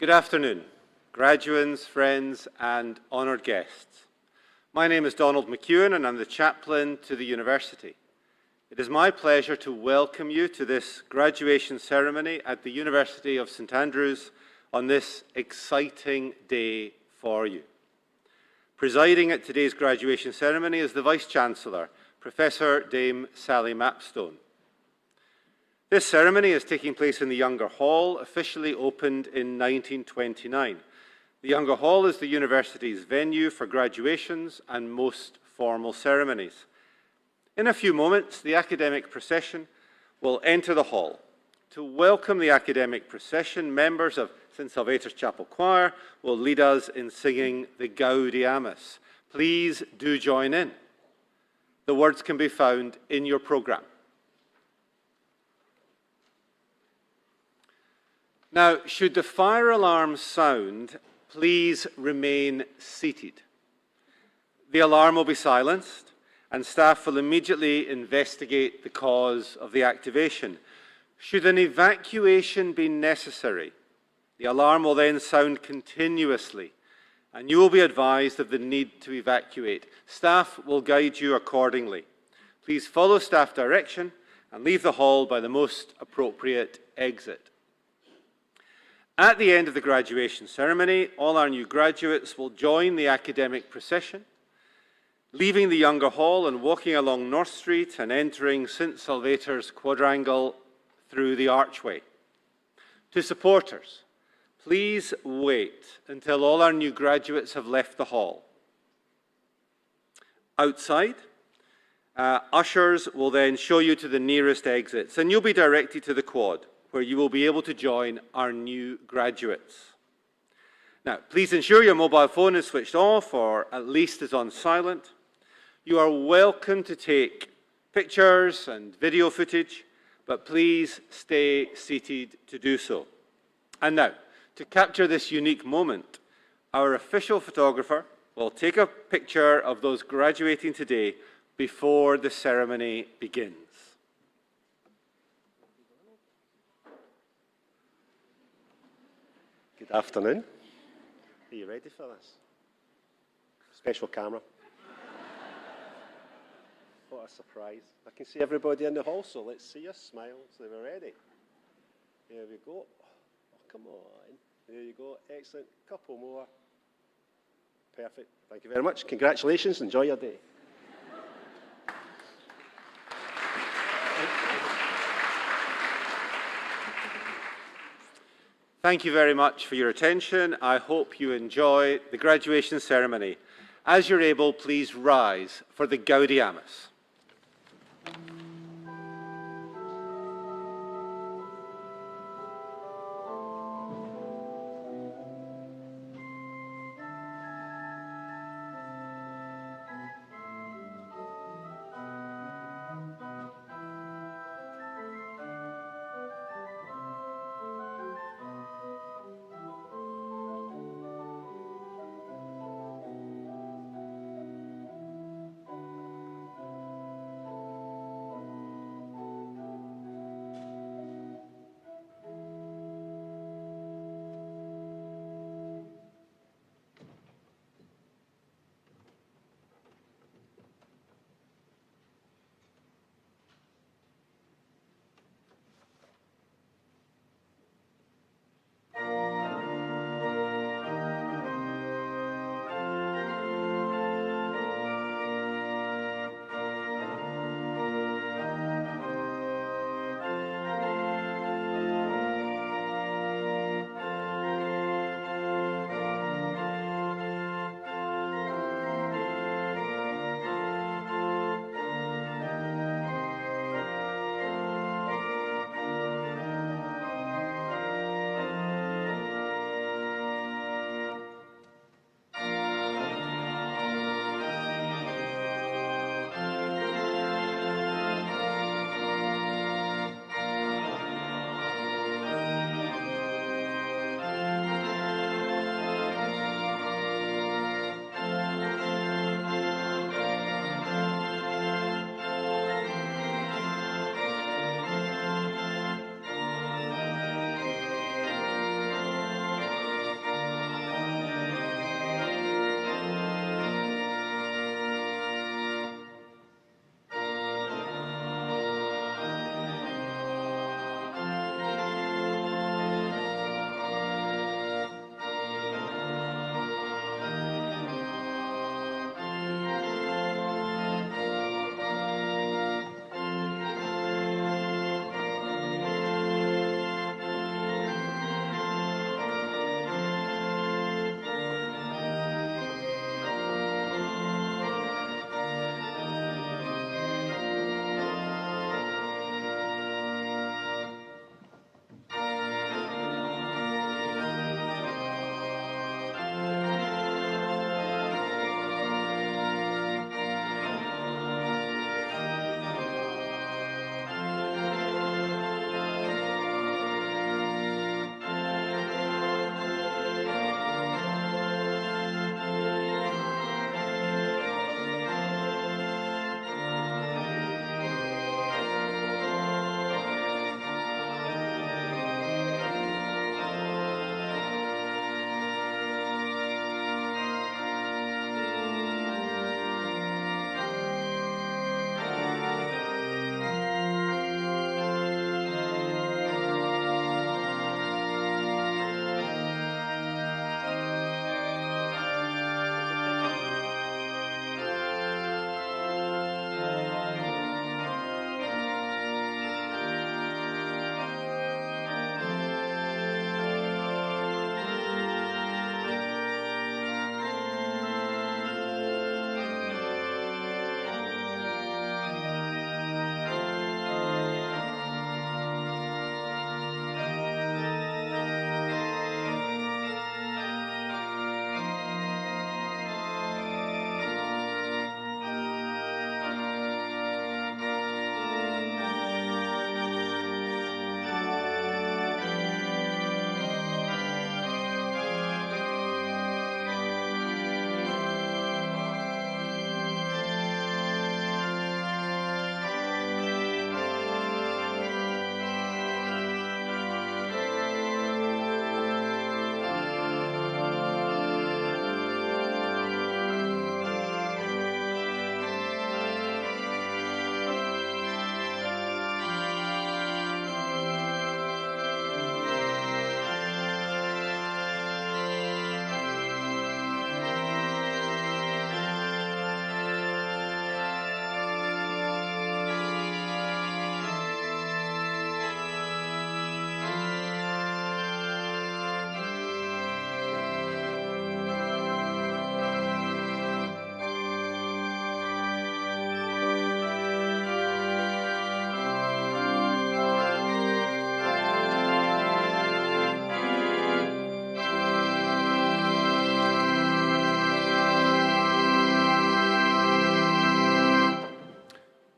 Good afternoon, graduates, friends, and honoured guests. My name is Donald McEwen, and I'm the chaplain to the university. It is my pleasure to welcome you to this graduation ceremony at the University of St Andrews on this exciting day for you. Presiding at today's graduation ceremony is the Vice-Chancellor, Professor Dame Sally Mapstone. This ceremony is taking place in the Younger Hall, officially opened in 1929. The Younger Hall is the university's venue for graduations and most formal ceremonies. In a few moments, the academic procession will enter the hall. To welcome the academic procession, members of St Salvator's Chapel Choir will lead us in singing the Gaudiamus. Please do join in. The words can be found in your programme. Now, should the fire alarm sound, please remain seated. The alarm will be silenced, and staff will immediately investigate the cause of the activation. Should an evacuation be necessary, the alarm will then sound continuously, and you will be advised of the need to evacuate. Staff will guide you accordingly. Please follow staff direction and leave the hall by the most appropriate exit. At the end of the graduation ceremony, all our new graduates will join the academic procession, leaving the Younger Hall and walking along North Street and entering St Salvator's Quadrangle through the archway. To supporters, please wait until all our new graduates have left the hall. Outside, ushers will then show you to the nearest exits, and you'll be directed to the quad, where you will be able to join our new graduates. Now, please ensure your mobile phone is switched off or at least is on silent. You are welcome to take pictures and video footage, but please stay seated to do so. And now, to capture this unique moment, our official photographer will take a picture of those graduating today before the ceremony begins. Good afternoon. Are you ready for this? Special camera. What a surprise. I can see everybody in the hall, so let's see your smiles. They were ready. There we go. Oh, come on. There you go. Excellent. Couple more. Perfect. Thank you very much. Congratulations. Enjoy your day. Thank you very much for your attention. I hope you enjoy the graduation ceremony. As you're able, please rise for the Gaudiamus.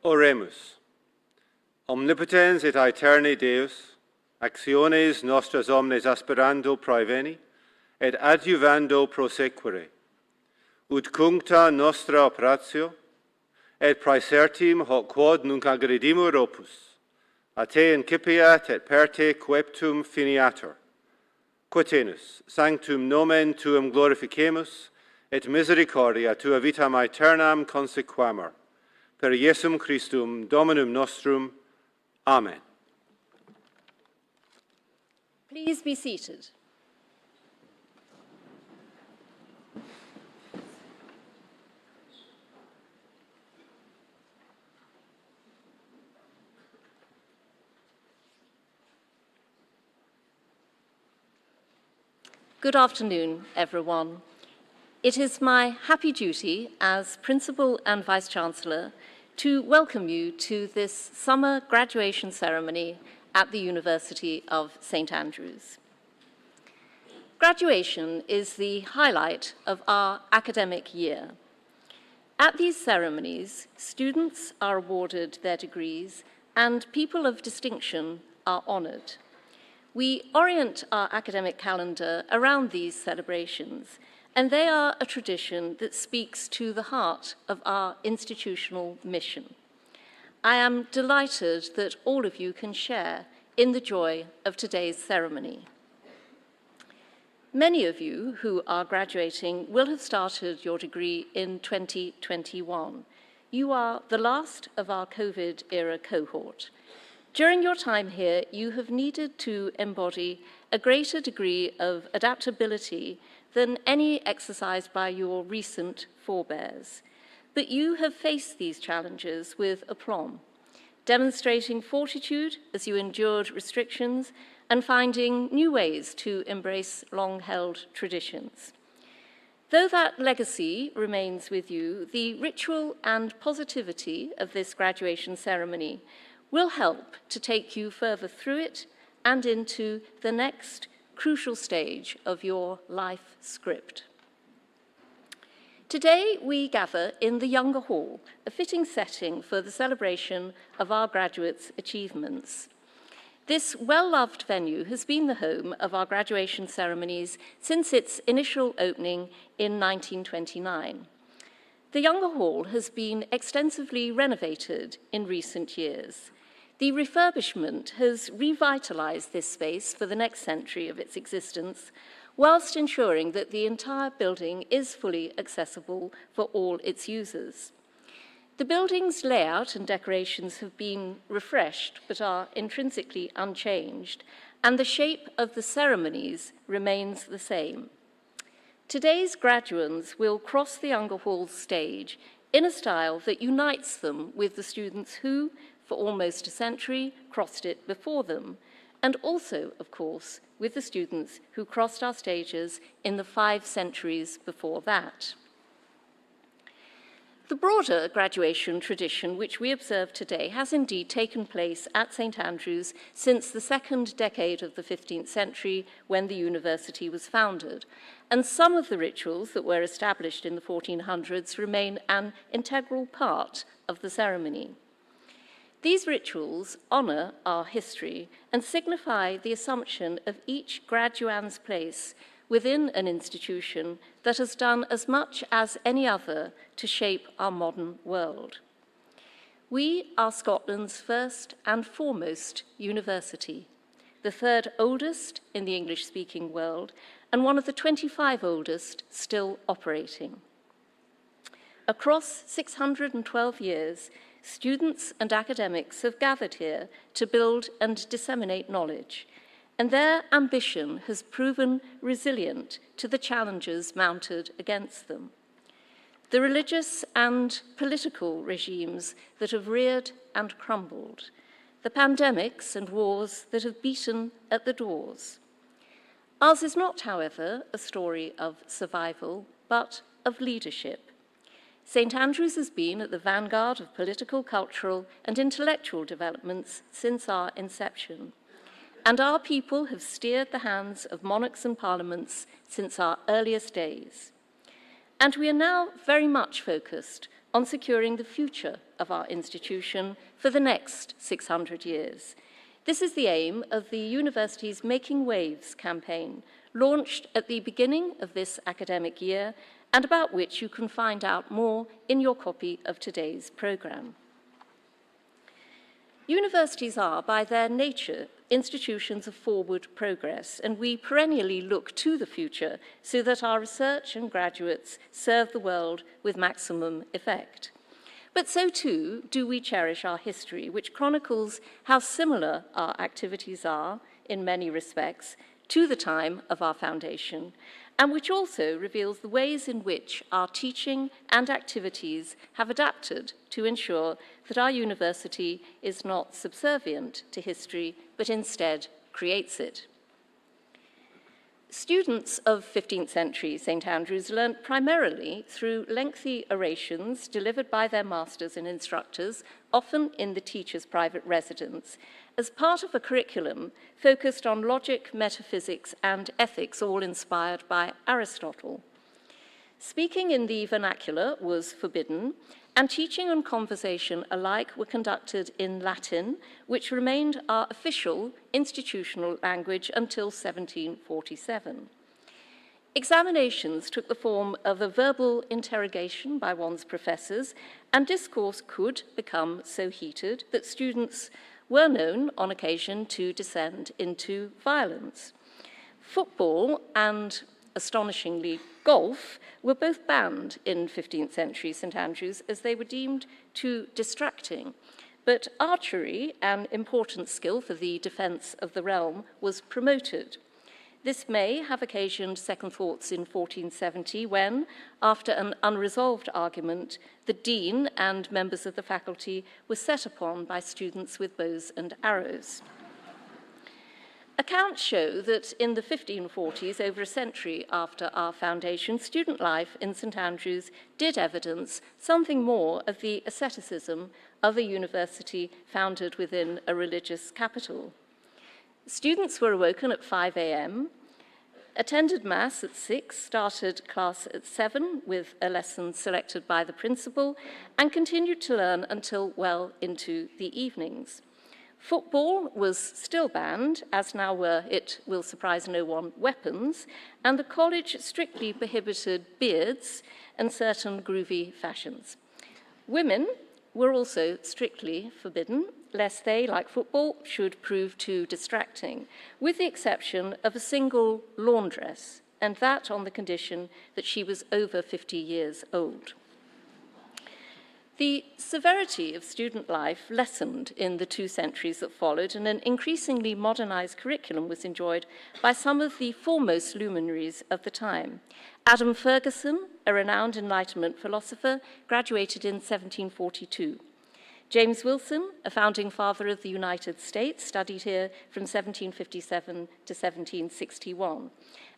Oremus. Omnipotens et aeterni Deus, actiones nostras omnes aspirando praeveni, et adjuvando prosequere, ut cuncta nostra operatio, et praesertim hoc quod nunc agredimur opus, a te incipiat et per te coeptum finiatur. Quatenus, sanctum nomen tuum glorificemus, et misericordia tua vitam aeternam consequamur. Per Iesum Christum, Dominum nostrum. Amen. Please be seated. Good afternoon, everyone. It is my happy duty as Principal and Vice-Chancellor to welcome you to this summer graduation ceremony at the University of St. Andrews. Graduation is the highlight of our academic year. At these ceremonies, students are awarded their degrees and people of distinction are honoured. We orient our academic calendar around these celebrations, and they are a tradition that speaks to the heart of our institutional mission. I am delighted that all of you can share in the joy of today's ceremony. Many of you who are graduating will have started your degree in 2021. You are the last of our COVID-era cohort. During your time here, you have needed to embody a greater degree of adaptability than any exercised by your recent forebears. But you have faced these challenges with aplomb, demonstrating fortitude as you endured restrictions and finding new ways to embrace long-held traditions. Though that legacy remains with you, the ritual and positivity of this graduation ceremony will help to take you further through it and into the next crucial stage of your life script. Today we gather in the Younger Hall, a fitting setting for the celebration of our graduates' achievements. This well-loved venue has been the home of our graduation ceremonies since its initial opening in 1929. The Younger Hall has been extensively renovated in recent years. The refurbishment has revitalised this space for the next century of its existence, whilst ensuring that the entire building is fully accessible for all its users. The building's layout and decorations have been refreshed but are intrinsically unchanged, and the shape of the ceremonies remains the same. Today's graduands will cross the Younger Hall's stage in a style that unites them with the students who, for almost a century, crossed it before them, and also, of course, with the students who crossed our stages in the 5 centuries before that. The broader graduation tradition which we observe today has indeed taken place at St. Andrews since the second decade of the 15th century when the university was founded, and some of the rituals that were established in the 1400s remain an integral part of the ceremony. These rituals honour our history and signify the assumption of each graduand's place within an institution that has done as much as any other to shape our modern world. We are Scotland's first and foremost university, the 3rd oldest in the English-speaking world, and one of the 25 oldest still operating. Across 612 years, students and academics have gathered here to build and disseminate knowledge, and their ambition has proven resilient to the challenges mounted against them. The religious and political regimes that have reared and crumbled, the pandemics and wars that have beaten at the doors. Ours is not, however, a story of survival, but of leadership. St. Andrews has been at the vanguard of political, cultural, and intellectual developments since our inception, and our people have steered the hands of monarchs and parliaments since our earliest days. And we are now very much focused on securing the future of our institution for the next 600 years. This is the aim of the university's Making Waves campaign, launched at the beginning of this academic year and about which you can find out more in your copy of today's programme. Universities are, by their nature, institutions of forward progress, and we perennially look to the future so that our research and graduates serve the world with maximum effect. But so too do we cherish our history, which chronicles how similar our activities are, in many respects, to the time of our foundation, and which also reveals the ways in which our teaching and activities have adapted to ensure that our university is not subservient to history, but instead creates it. Students of 15th century St. Andrews learnt primarily through lengthy orations delivered by their masters and instructors, often in the teacher's private residence, as part of a curriculum focused on logic, metaphysics, and ethics, all inspired by Aristotle. Speaking in the vernacular was forbidden, and teaching and conversation alike were conducted in Latin, which remained our official institutional language until 1747. Examinations took the form of a verbal interrogation by one's professors, and discourse could become so heated that students were known on occasion to descend into violence. Football and, astonishingly, golf were both banned in 15th century St. Andrews as they were deemed too distracting. But archery, an important skill for the defence of the realm, was promoted. This may have occasioned second thoughts in 1470 when, after an unresolved argument, the dean and members of the faculty were set upon by students with bows and arrows. Accounts show that in the 1540s, over a century after our foundation, student life in St. Andrews did evidence something more of the asceticism of a university founded within a religious capital. Students were awoken at 5 a.m., attended Mass at 6, started class at 7 with a lesson selected by the principal, and continued to learn until well into the evenings. Football was still banned, as now were, it will surprise no one, weapons, and the college strictly prohibited beards and certain groovy fashions. Women were also strictly forbidden, lest they, like football, should prove too distracting, with the exception of a single laundress, and that on the condition that she was over 50 years old. The severity of student life lessened in the 2 centuries that followed, and an increasingly modernized curriculum was enjoyed by some of the foremost luminaries of the time. Adam Ferguson, a renowned Enlightenment philosopher, graduated in 1742. James Wilson, a founding father of the United States, studied here from 1757 to 1761.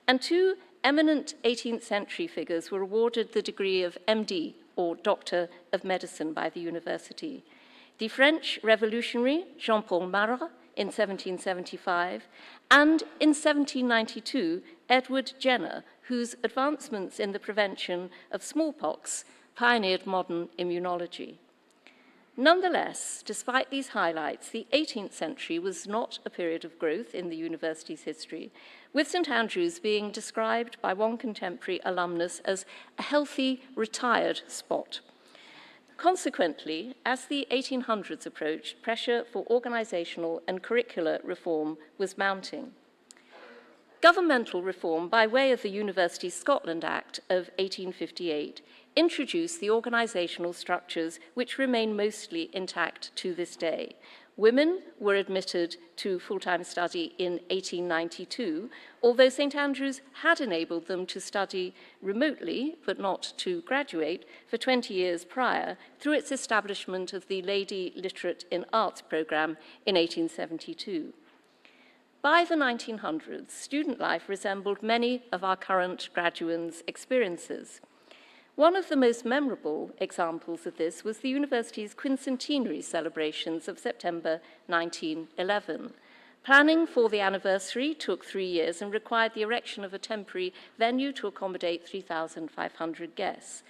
And 2 eminent 18th century figures were awarded the degree of MD, or Doctor of Medicine, by the university. The French revolutionary Jean-Paul Marat in 1775, and in 1792, Edward Jenner, whose advancements in the prevention of smallpox pioneered modern immunology. Nonetheless, despite these highlights, the 18th century was not a period of growth in the university's history, with St. Andrews being described by one contemporary alumnus as a healthy, retired spot. Consequently, as the 1800s approached, pressure for organisational and curricular reform was mounting. Governmental reform, by way of the University Scotland Act of 1858, introduced the organisational structures which remain mostly intact to this day. Women were admitted to full-time study in 1892, although St. Andrews had enabled them to study remotely, but not to graduate, for 20 years prior, through its establishment of the Lady Literate in Arts programme in 1872. By the 1900s, student life resembled many of our current graduates' experiences. One of the most memorable examples of this was the university's quincentenary celebrations of September 1911. Planning for the anniversary took 3 years and required the erection of a temporary venue to accommodate 3,500 guests.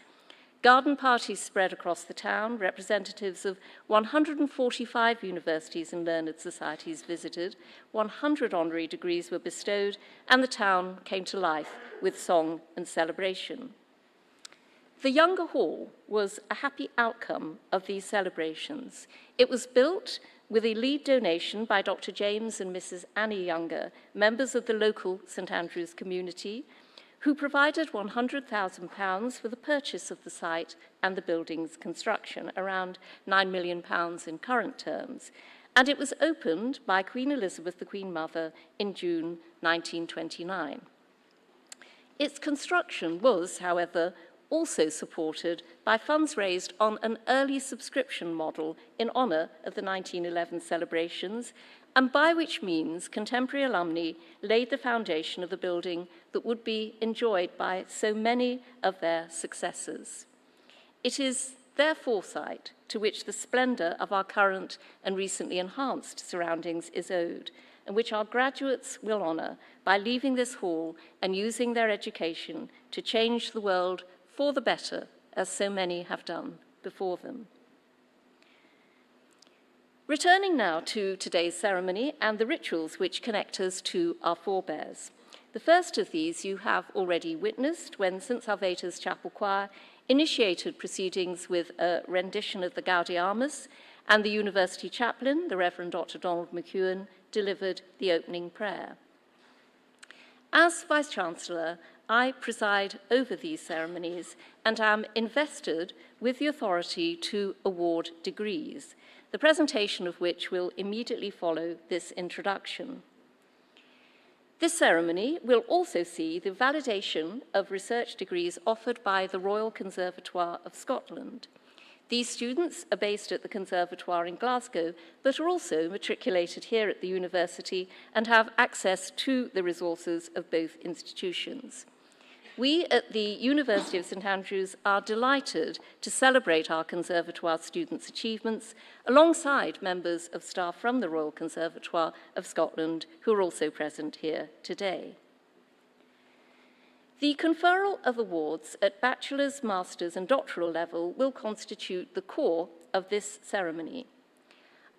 Garden parties spread across the town, representatives of 145 universities and learned societies visited, 100 honorary degrees were bestowed, and the town came to life with song and celebration. The Younger Hall was a happy outcome of these celebrations. It was built with a lead donation by Dr. James and Mrs. Annie Younger, members of the local St Andrews community, who provided £100,000 for the purchase of the site and the building's construction, around £9 million in current terms, and it was opened by Queen Elizabeth, the Queen Mother, in June 1929. Its construction was, however, also supported by funds raised on an early subscription model in honour of the 1911 celebrations, and by which means contemporary alumni laid the foundation of the building that would be enjoyed by so many of their successors. It is their foresight to which the splendour of our current and recently enhanced surroundings is owed, and which our graduates will honour by leaving this hall and using their education to change the world for the better, as so many have done before them. Returning now to today's ceremony and the rituals which connect us to our forebears. The first of these you have already witnessed when St Salvator's Chapel Choir initiated proceedings with a rendition of the Gaudeamus, and the University Chaplain, the Reverend Dr. Donald McEwen, delivered the opening prayer. As Vice-Chancellor, I preside over these ceremonies and am invested with the authority to award degrees, the presentation of which will immediately follow this introduction. This ceremony will also see the validation of research degrees offered by the Royal Conservatoire of Scotland. These students are based at the Conservatoire in Glasgow, but are also matriculated here at the university and have access to the resources of both institutions. We at the University of St Andrews are delighted to celebrate our Conservatoire students' achievements alongside members of staff from the Royal Conservatoire of Scotland who are also present here today. The conferral of awards at bachelor's, master's and doctoral level will constitute the core of this ceremony.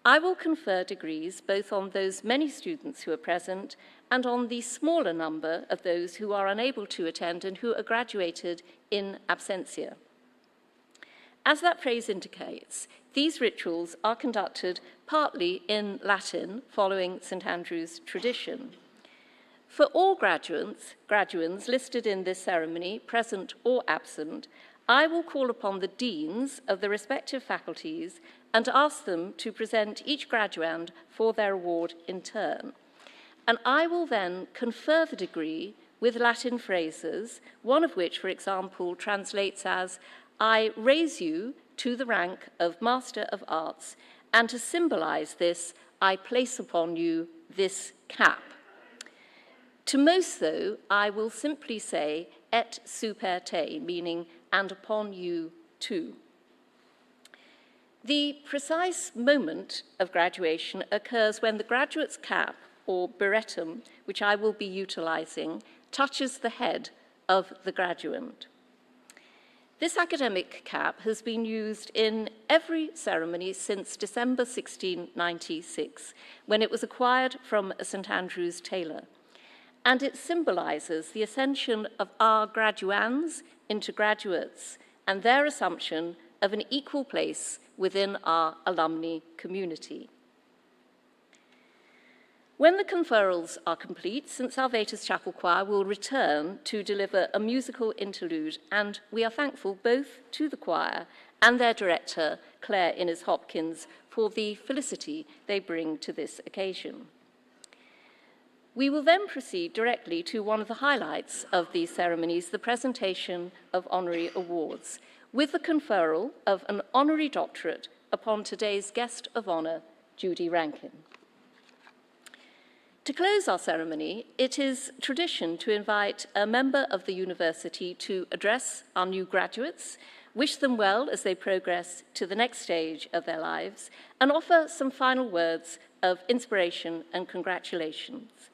I will confer degrees both on those many students who are present and on the smaller number of those who are unable to attend and who are graduated in absentia. As that phrase indicates, these rituals are conducted partly in Latin, following St Andrew's tradition. For all graduands listed in this ceremony, present or absent, I will call upon the deans of the respective faculties and ask them to present each graduand for their award in turn. And I will then confer the degree with Latin phrases, one of which, for example, translates as, "I raise you to the rank of Master of Arts, and to symbolize this, I place upon you this cap." To most, though, I will simply say, "Et super te," meaning, "and upon you too." The precise moment of graduation occurs when the graduate's cap, or birrettum, which I will be utilizing, touches the head of the graduand. This academic cap has been used in every ceremony since December 1696, when it was acquired from a St Andrew's tailor, and it symbolizes the ascension of our graduands into graduates and their assumption of an equal place within our alumni community. When the conferrals are complete, St Salvator's Chapel Choir will return to deliver a musical interlude, and we are thankful both to the choir and their director, Claire Innes-Hopkins, for the felicity they bring to this occasion. We will then proceed directly to one of the highlights of these ceremonies, the presentation of honorary awards, with the conferral of an honorary doctorate upon today's guest of honour, Judy Rankin. To close our ceremony, it is tradition to invite a member of the university to address our new graduates, wish them well as they progress to the next stage of their lives, and offer some final words of inspiration and congratulations.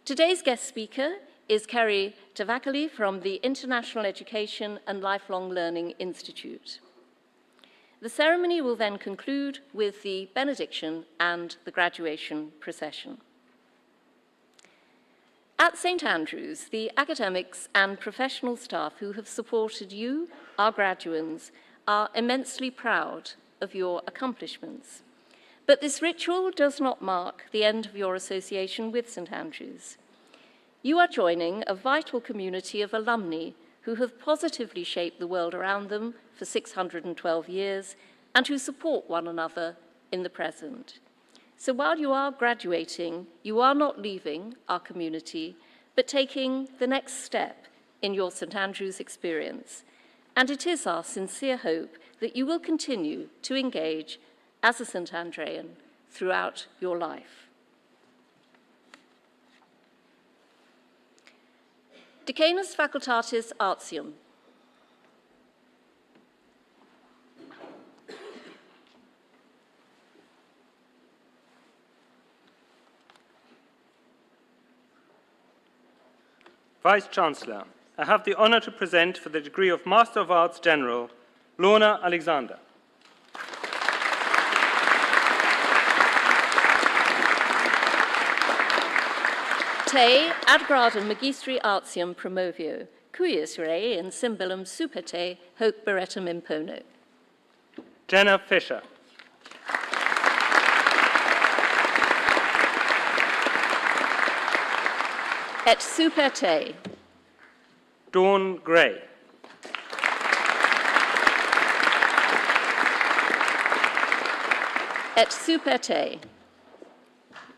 Today's guest speaker is Kerry Tavakali from the International Education and Lifelong Learning Institute. The ceremony will then conclude with the benediction and the graduation procession. At St. Andrews, the academics and professional staff who have supported you, our graduands, are immensely proud of your accomplishments. But this ritual does not mark the end of your association with St. Andrews. You are joining a vital community of alumni who have positively shaped the world around them for 612 years and who support one another in the present. So while you are graduating, you are not leaving our community, but taking the next step in your St. Andrews experience. And it is our sincere hope that you will continue to engage as a St. Andrean throughout your life. Decanus Facultatis Artium. Vice-Chancellor, I have the honour to present for the degree of Master of Arts General, Lorna Alexander. Te ad gradum magistri artium promovio, cuius rei in symbolum super te hoc beretum impono. Jenna Fisher. Et super te. Dawn Gray. Et super te.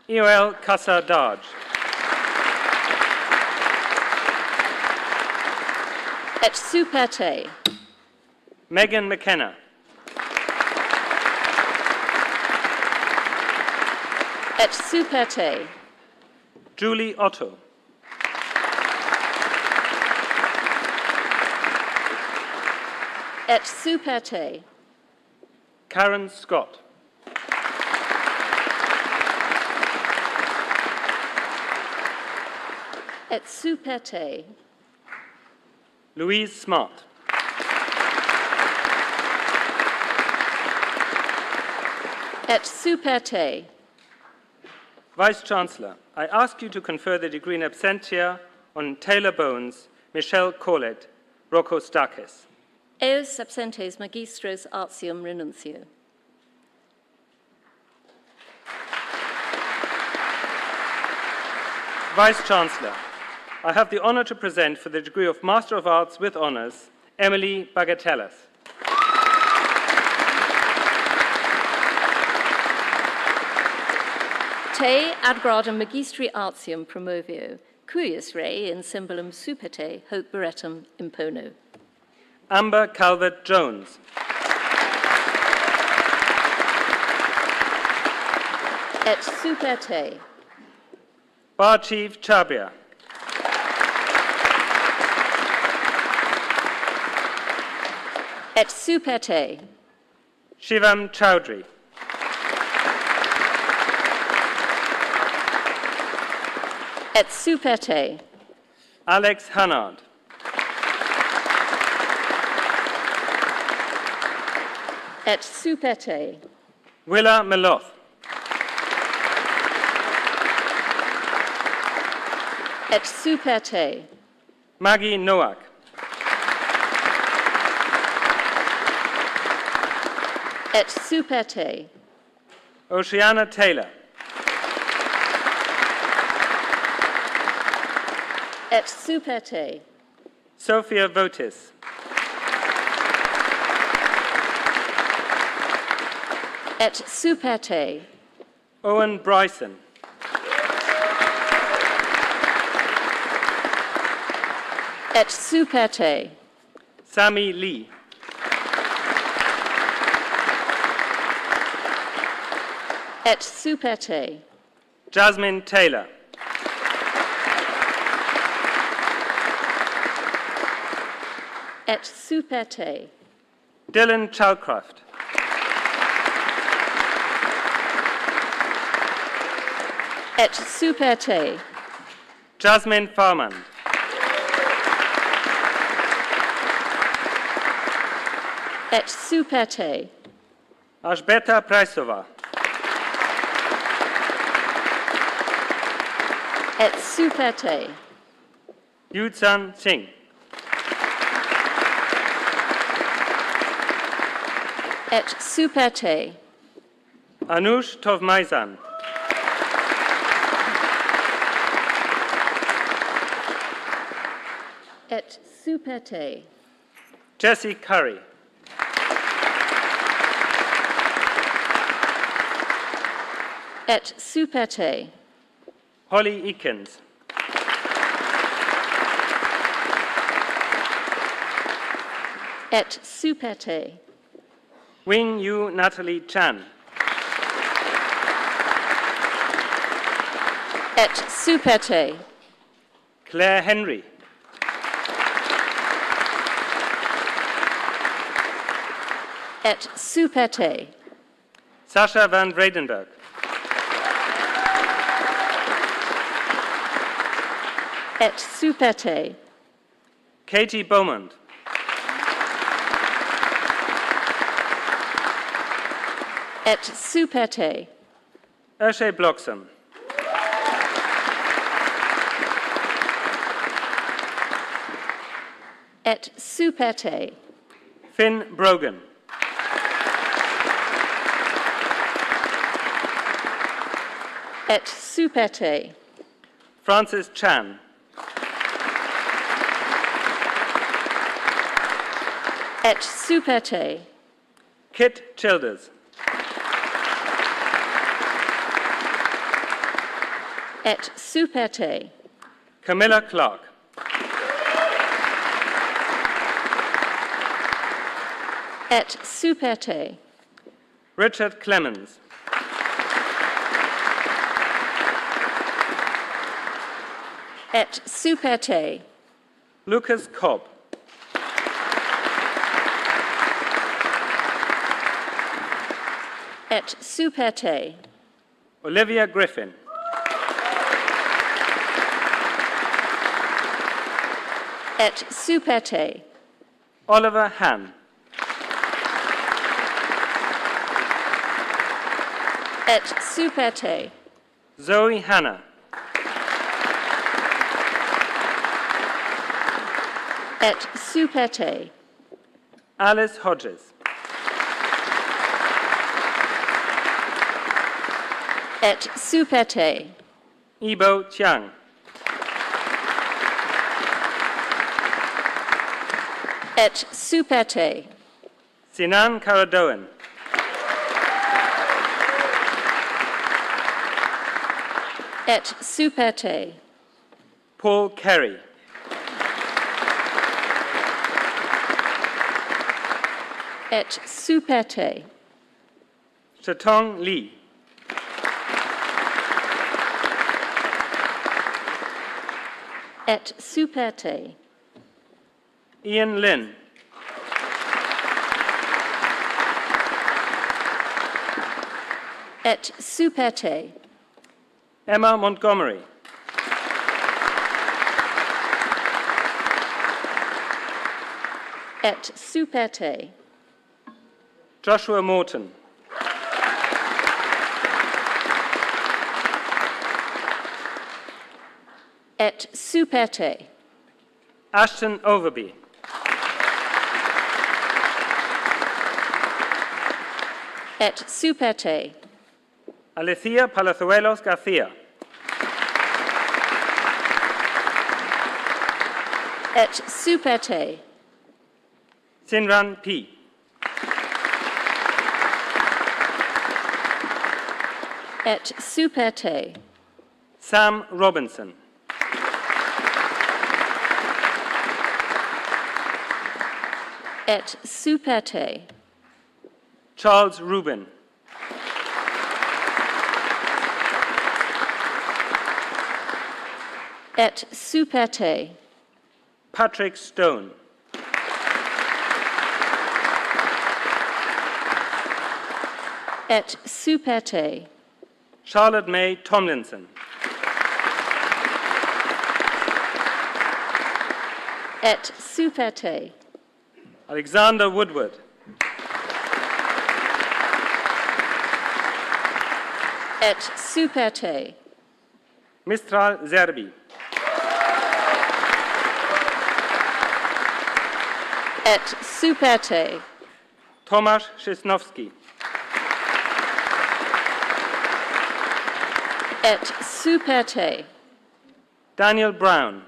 Ioel Casa Daj. Et super te. Megan McKenna. Et super te. Julie Otto. Et super te. Karen Scott. Et super te. Louise Smart. Et super te. Vice-Chancellor, I ask you to confer the degree in absentia on Taylor Bones, Michelle Corlett, Rocco Stakis. Eos absentes magistros artium renuncio. Vice-Chancellor, I have the honour to present for the degree of Master of Arts with Honours, Emily Bagatellas. Te ad gradum magistri artium promovio, cuius rei in symbolum super te hoc beretum impono. Amber Calvert-Jones. Et super te. Bar Chief Chabia. Et super te. Shivam Chowdhury. Et super te. Alex Hannard. Et super te. Willa Meloth. Et super te. Maggie Nowak. Et super te. Oceana Taylor. Et super te. Sophia Votis. Et super te. Owen Bryson. Et super te. Sammy Lee. Et super te. Jasmine Taylor. Et super te. Dylan Chalcraft. Et super te. Jasmine Farman. Et Superte. Alžbeta Praisová. Et Superte. Yudsan Singh. Et Superte. Anush Tovmaizan. Et Superte. Jessie Curry. Et Superte. Holly Eakins. Et Superte. Wing Yu Natalie Chan. Et Superte. Claire Henry. Et Superte. Sasha van Vredenberg. Et Superte. Katie Beaumont. Et Superte. Urshay Bloxham. Et Superte. Finn Brogan. Et Superte. Francis Chan. Et Superte. Kit Childers. Et Superte. Camilla Clark. Et Superte. Richard Clemens. Et Superte. Lucas Cobb. Et Superte. Olivia Griffin. Et Superte. Oliver Han. Et Superte. Zoe Hanna. Et Superte. Alice Hodges. Et Superte. Ibo Chiang. Et Superte. Sinan Karadoan. Et Superte. Paul Kerry. Et Superte. Shatong Lee. Et Superte. Ian Lin. Et Superte. Emma Montgomery. Et Superte. Joshua Morton. Et Superte. Ashton Overby. Et Superte. Alicia Palazuelos Garcia. Et Superte. Sinran P. Et Superte. Sam Robinson. Et Superte. Charles Rubin. Et Superte. Patrick Stone. Et Superte. Charlotte May Tomlinson. Et Superte. Alexander Woodward. Et super te. Mistral Zerbi. Et super te. Tomasz Szysnowski. Et super te. Daniel Brown.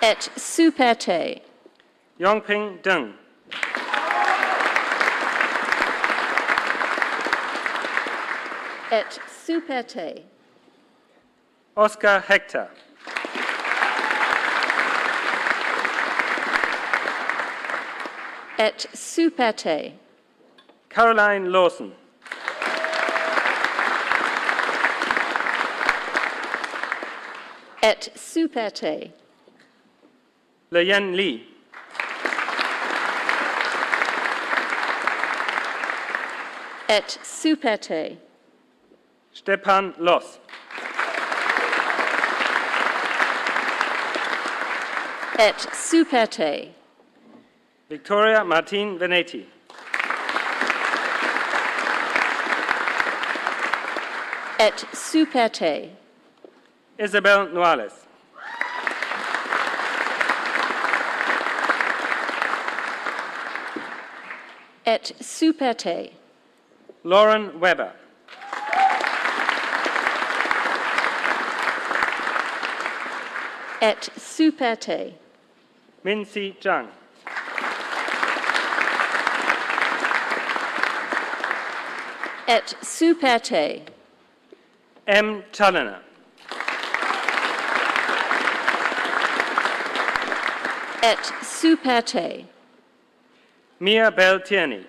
Et super te. Yongping Deng. Et super te. Oscar Hector. Et super te. Caroline Lawson. Et super te. Leyen Li. Et super te. Stepan Loss. Et super te. Victoria Martin Venetti. Et super te. Isabel Nuales. Et super te. Lauren Weber. Et super te. Minxi Zhang. Et super te. M. Chalana. Et super te. Mia Bell Tierney.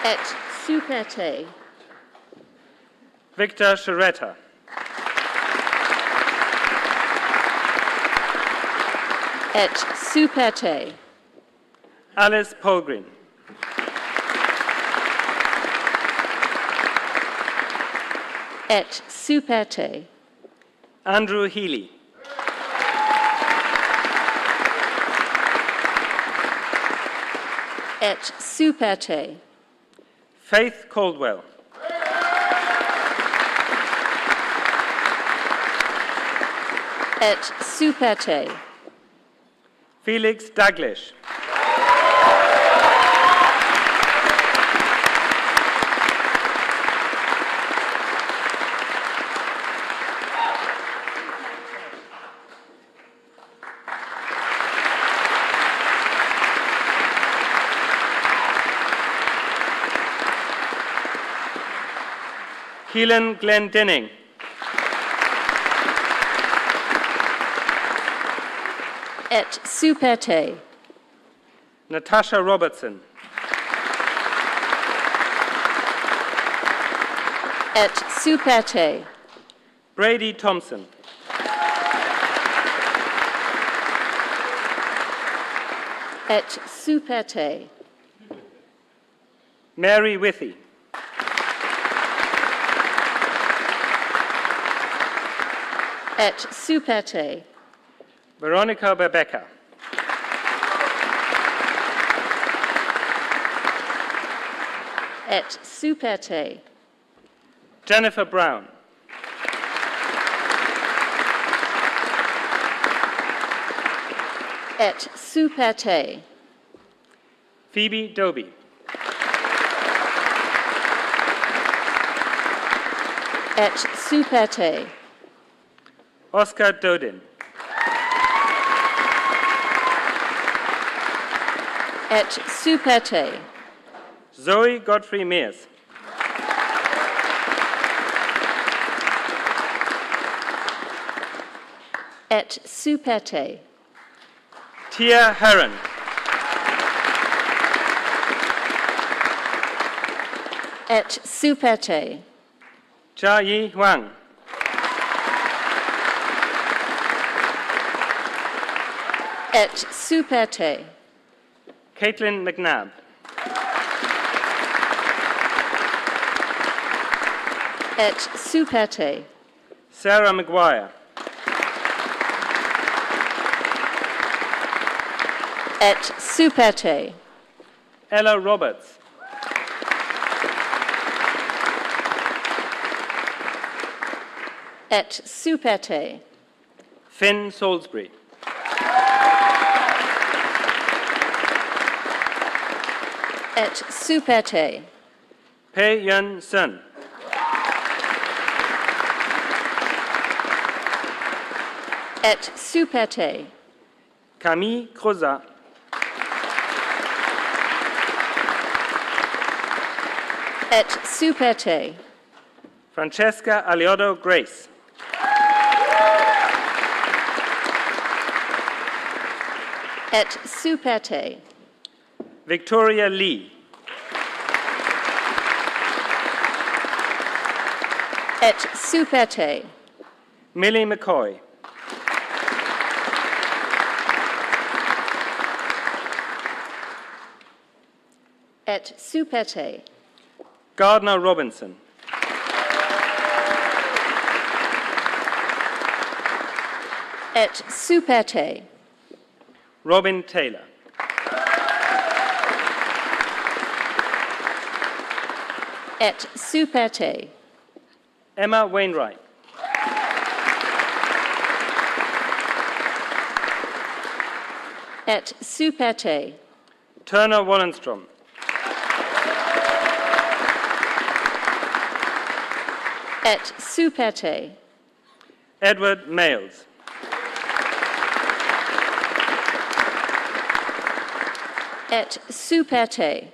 Et super te. Victor Sharetta. Et super te. Alice Polgrin. Et super te. Andrew Healy. Et super te. Faith Caldwell. Et super te. Felix Daglish. Keelan Glendenning. Et super te. Natasha Robertson. Et super te. Brady Thompson. Et super te. Mary Withy. Et super te. Veronica Bebeca. Et super te. Jennifer Brown. Et super te. Phoebe Doby. Et super te. Oscar Dodin. Et super te. Zoe Godfrey Mears. Et super te. Tia Heron. Et super te. Cha Yi Huang. Et super te. Caitlin McNabb. Et super te. Sarah McGuire. Et superte. Ella Roberts. Et superte. Finn Salisbury. Et superte. Pei Yun Sun. Et superte. Camille Crozat. Et superte. Francesca Aliodo Grace. Et superte. Victoria Lee. Et superte. Millie McCoy. Et superte. Gardner Robinson. Et superte. Robin Taylor. Et superte. Emma Wainwright. Et superte. Turner Wallenstrom. Et superte. Edward Mayles. Et superte.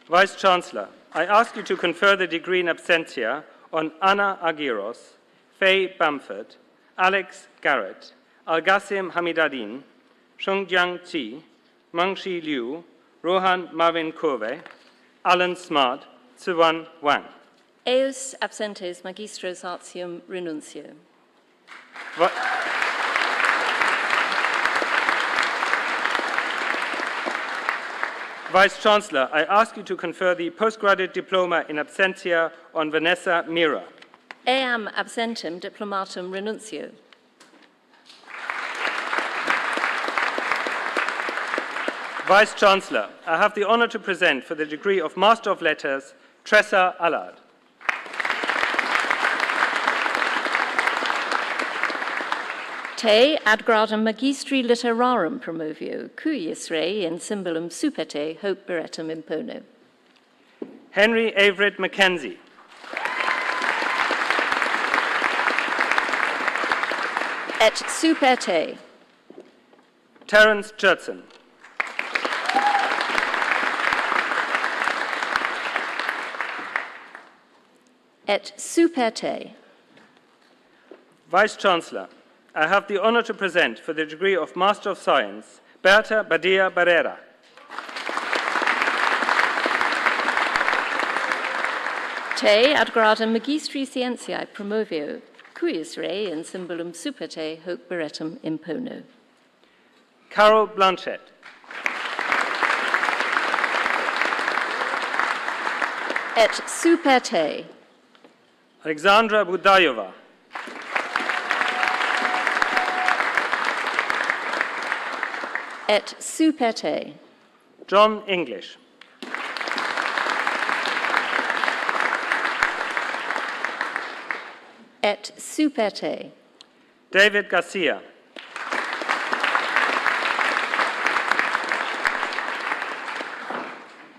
Vice-Chancellor, I ask you to confer the degree in absentia on Anna Agiros, Faye Bamford, Alex Garrett, Al-Gassim Hamidadin, Shengjiang Qi, Mengshi Liu, Rohan Marvin Kove, Alan Smart, Tsuwan Wang. Eus absentes magistros artium renuncio. Vice-Chancellor, I ask you to confer the postgraduate diploma in absentia on Vanessa Mira. Eam absentem diplomatum renuncio. Vice-Chancellor, I have the honor to present for the degree of Master of Letters, Tressa Allard. Te ad gradum magistri literarum promovio, cuius rei in symbolum supete hoc beretum impono. Henry Everett Mackenzie. Et supete. Terence Judson. Et supete. Vice-Chancellor, I have the honor to present for the degree of Master of Science, Berta Badia Barrera. Te ad gradum magistri scientiae promovio, cuius rei in symbolum supete hoc beretum impono. Carol Blanchett. Et supete. Alexandra Budayova. Et supete. John English. Et supete. David Garcia.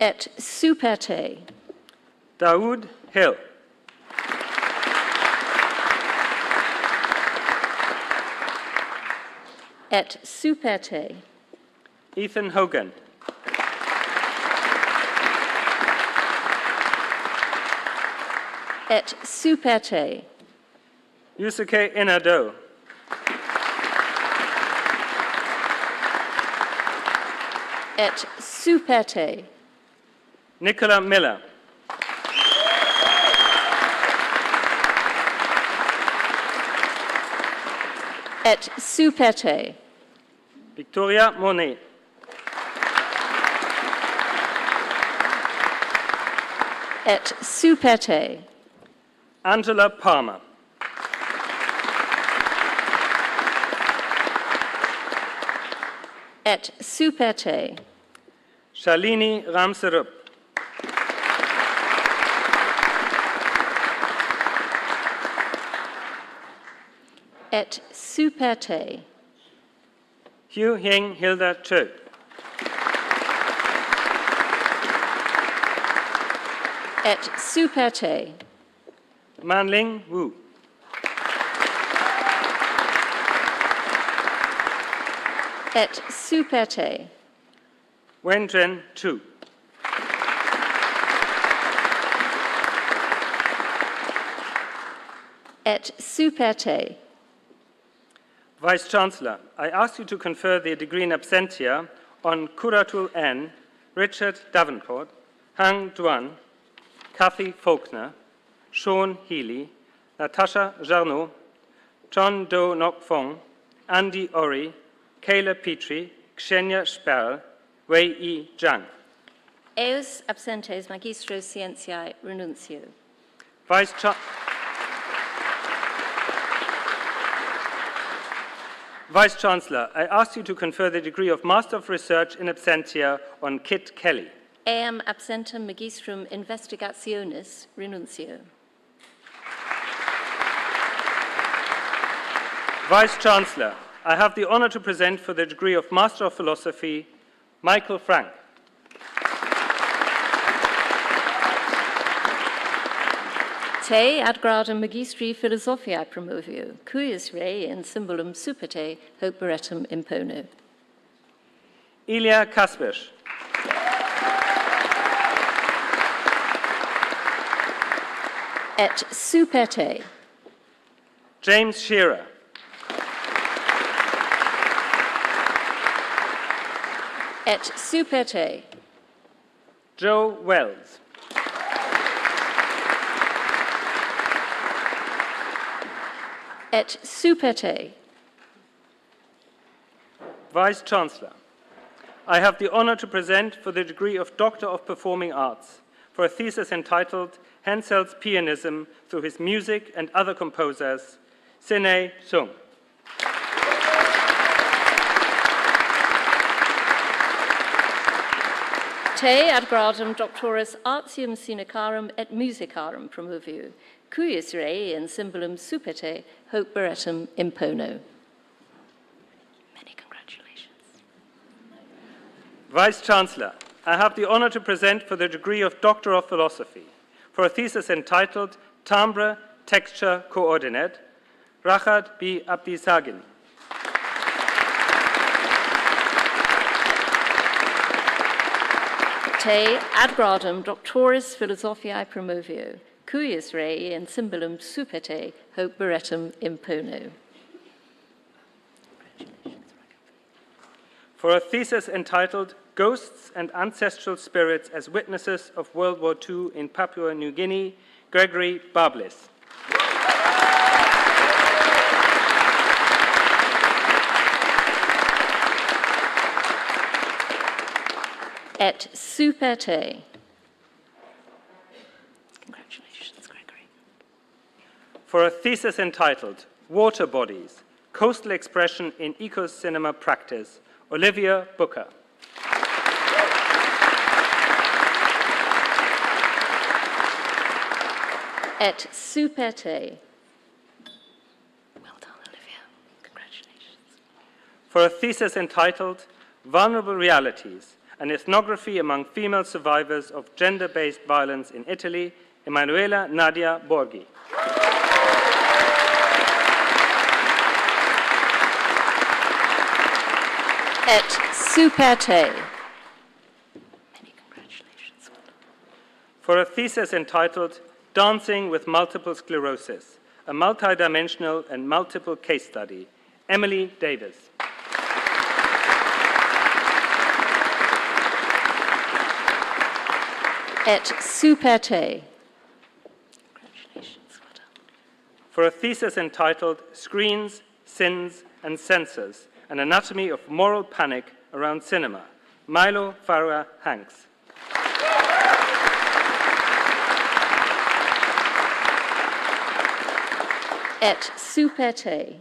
Et supete. Daoud Hill. Et supete. Ethan Hogan. Et supete. Yusuke Inado. Et supete. Nicola Miller. Et supete. Victoria Monet. Et supete. Angela Palmer. Et Superte. Shalini Ramsarup. Et Superte. Hugh Hing Hilda Cho. Et Superte. Manling Wu. Et Superte. Wenzhen Chu. Et Superte. Vice-Chancellor, I ask you to confer the degree in absentia on Kuratul N, Richard Davenport, Hang Duan, Kathy Faulkner, Sean Healy, Natasha Jarno, John Do Nok Fong, Andy Ori, Kayla Petrie, Ksenia Sperl, Wei Yi Zhang. Eus absentes magistro scientiae renuncio. Vice-Chancellor, I ask you to confer the degree of Master of Research in absentia on Kit Kelly. Eam absentem magistrum investigationis renuncio. Vice-Chancellor, I have the honor to present for the degree of Master of Philosophy, Michael Frank. Te ad gradum magistri philosophiae promovio, cuius rei in symbolum superte hoc beretum impono. Ilya Kaspesh. Et Superte. James Shearer. Et Superte. Joe Wells. Et Superte. Vice-Chancellor, I have the honor to present for the degree of Doctor of Performing Arts for a thesis entitled Hensel's Pianism Through His Music and Other Composers, Sine Sung. Te ad gradum doctoris artium sinicarum et musicarum promovio, cuius rei in symbolum superte hoc beretum impono. Many congratulations. Vice-Chancellor, I have the honor to present for the degree of Doctor of Philosophy for a thesis entitled Timbre Texture Coordinate, Rachad B. Abdisagin. Te ad gradum doctoris philosophiae promovio, cuius rei in symbolum superte hoc beretum impono. For a thesis entitled Ghosts and Ancestral Spirits as Witnesses of World War II in Papua New Guinea, Gregory Bablis. Et Superte. Congratulations, Gregory. For a thesis entitled Water Bodies, Coastal Expression in Eco-Cinema Practice, Olivia Booker. Et Superte. Well done, Olivia. Congratulations. For a thesis entitled Vulnerable Realities, an ethnography among female survivors of gender-based violence in Italy, Emanuela Nadia Borghi. Et Superte. Many congratulations. For a thesis entitled Dancing with Multiple Sclerosis, a multidimensional and multiple case study, Emily Davis. Et Superte. Congratulations, well done. For a thesis entitled Screens, Sins, and Censors, an anatomy of moral panic around cinema, Milo Farah Hanks. Et Superte.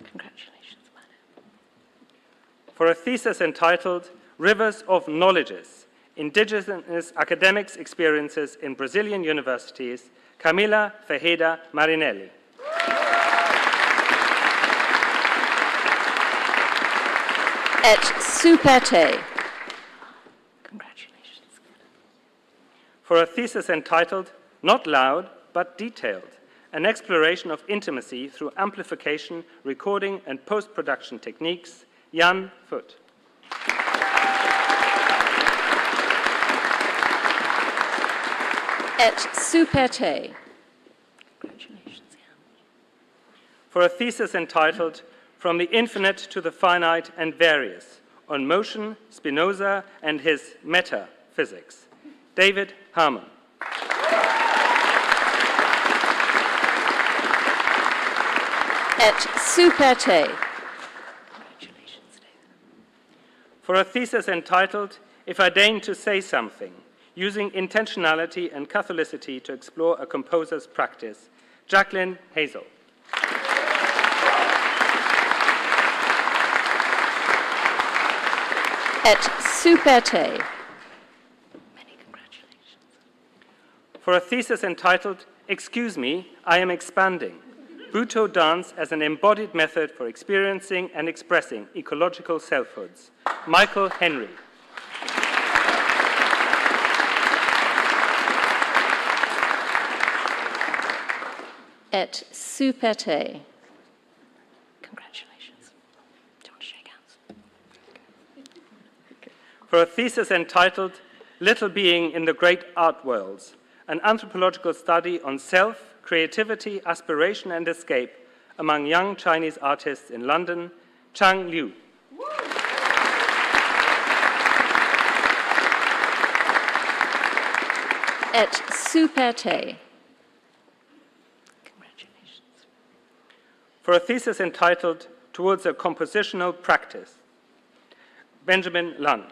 Congratulations, Milo. For a thesis entitled Rivers of Knowledges, Indigenous Academics' Experiences in Brazilian Universities, Camila Ferreira Marinelli. Et Superte. Congratulations. For a thesis entitled Not Loud, but Detailed, an exploration of intimacy through amplification, recording, and post-production techniques, Jan Foot. Et Superte. Congratulations, Jan. For a thesis entitled From the Infinite to the Finite and Various, on motion, Spinoza and his metaphysics, David Harmon. Et Superte. Congratulations, David. For a thesis entitled If I Deign to Say Something, Using Intentionality and Catholicity to Explore a Composer's Practice, Jacqueline Hazel. Et Superte. Many congratulations. For a thesis entitled Excuse Me, I Am Expanding, Buto Dance as an Embodied Method for Experiencing and Expressing Ecological Selfhoods, Michael Henry. Et Superte. Congratulations. Do you want to shake hands? For a thesis entitled Little Being in the Great Art Worlds, an anthropological study on self, creativity, aspiration, and escape among young Chinese artists in London, Chang Liu. Et Superte. Congratulations. For a thesis entitled Towards a Compositional Practice, Benjamin Lunn.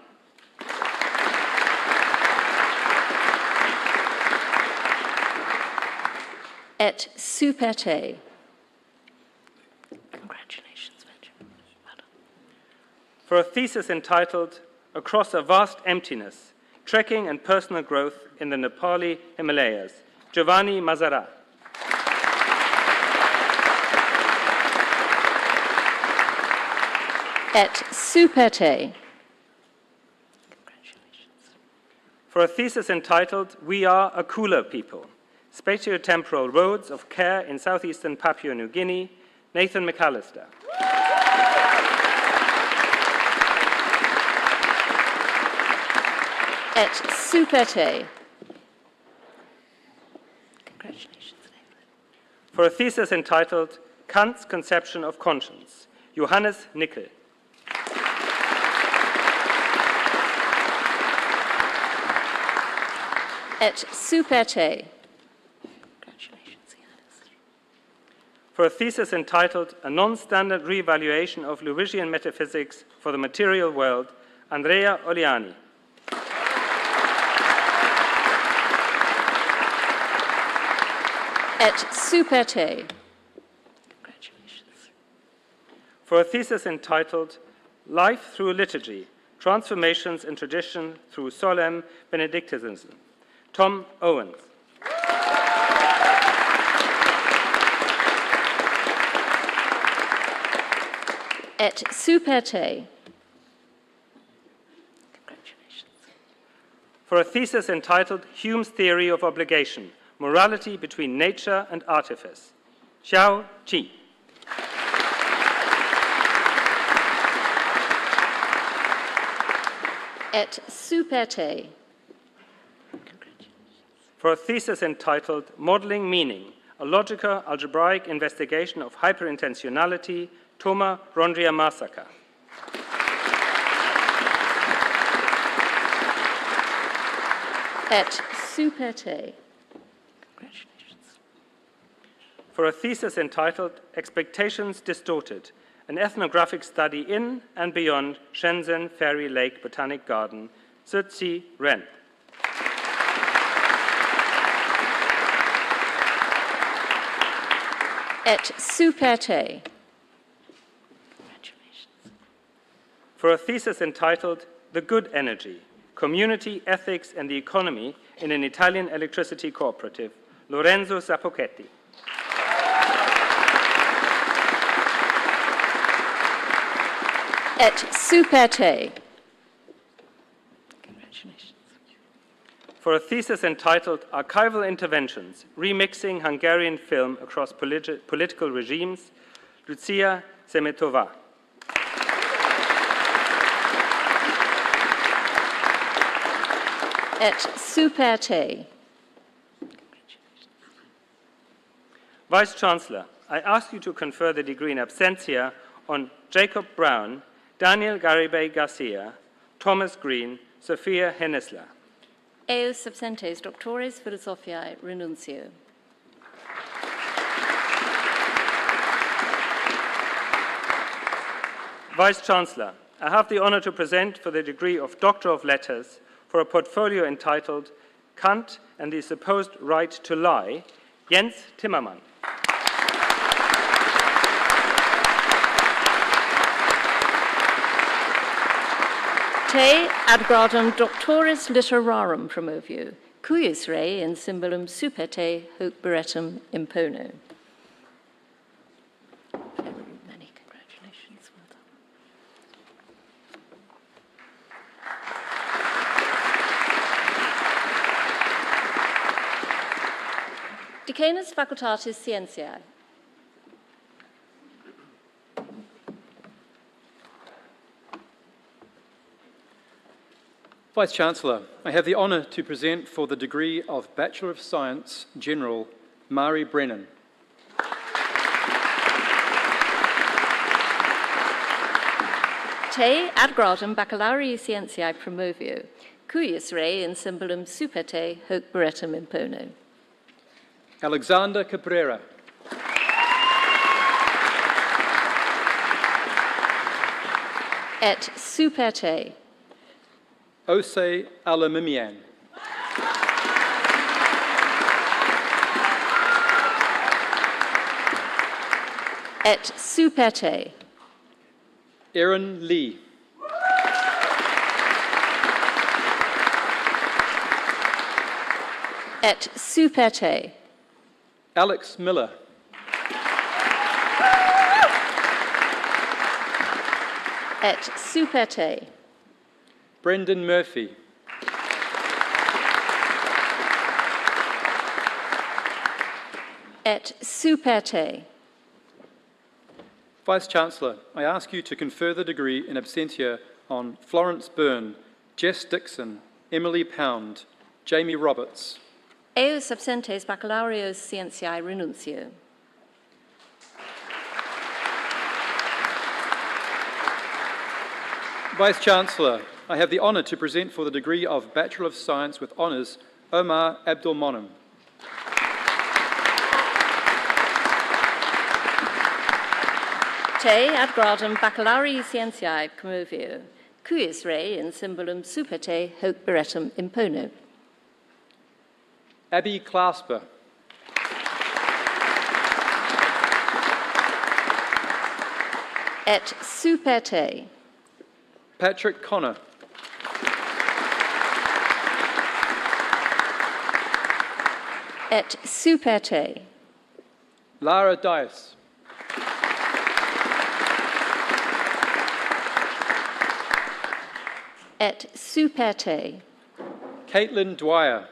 Et Superte. Congratulations, Benjamin. Well done. For a thesis entitled Across a Vast Emptiness, Trekking and Personal Growth in the Nepali Himalayas, Giovanni Mazzara. Et Superte. Congratulations. For a thesis entitled We Are a Cooler People, Spatiotemporal Roads of Care in Southeastern Papua New Guinea, Nathan McAllister. Et Superte. Congratulations, David. For a thesis entitled Kant's Conception of Conscience, Johannes Nickel. Et Superte. Congratulations, Johannes. For a thesis entitled A Non-Standard Reevaluation of Lewisian Metaphysics for the Material World, Andrea Oliani. Et Superte. Congratulations. For a thesis entitled Life Through Liturgy, Transformations in Tradition Through Solemn Benedictinism, Tom Owens. Et Superte. Congratulations. For a thesis entitled Hume's Theory of Obligation, Morality Between Nature and Artifice, Xiao Qi. Et Superte. For a thesis entitled Modeling Meaning, a Logical Algebraic Investigation of Hyperintentionality, Toma Rondria Masaka. Et Superte. Congratulations. For a thesis entitled Expectations Distorted, an ethnographic study in and beyond Shenzhen Fairy Lake Botanic Garden, Zhi Ren. Et Superte. Congratulations. for a thesis entitled The Good Energy, Community, Ethics and the Economy in an Italian Electricity Cooperative, Lorenzo Zappochetti. Et Superte. Congratulations. For a thesis entitled Archival Interventions, Remixing Hungarian Film Across Political Regimes, Lucia Semetova. Et Superte. Vice-Chancellor, I ask you to confer the degree in absentia on Jacob Brown, Daniel Garibay Garcia, Thomas Green, Sophia Hennesler. Eos absentes doctores philosophiae renuncio. Vice-Chancellor, I have the honor to present for the degree of Doctor of Letters for a portfolio entitled Kant and the Supposed Right to Lie, Jens Timmermann. Te ad gradum doctoris literarum promovio, cuius rei in symbolum superte hoc beretum impono. Many congratulations. Well done. Decanus Facultatis Scientiae. Vice-Chancellor, I have the honour to present for the degree of Bachelor of Science General, Mari Brennan. Te ad gradum baccalaureus scientiae promovio, cuius rei in symbolum superte hoc beretum impono. Alexander Cabrera. Et superte. Ose Alamimian. Et superte. Aaron Lee. Et superte. Alex Miller. Et superte. Brendan Murphy. Et superte. Vice-Chancellor, I ask you to confer the degree in absentia on Florence Byrne, Jess Dixon, Emily Pound, Jamie Roberts. Eos absentes baccalaureus scientiae renuncio. Vice-Chancellor, I have the honour to present for the degree of Bachelor of Science with Honours, Omar Abdulmonem. Te ad gradum baccalaureus scientiae promovio, cuius rei in symbolum superte hoc beretum impono. Abby Clasper. Et superte. Patrick Connor. Et superte. Lara Dias. Et superte. Caitlin Dwyer.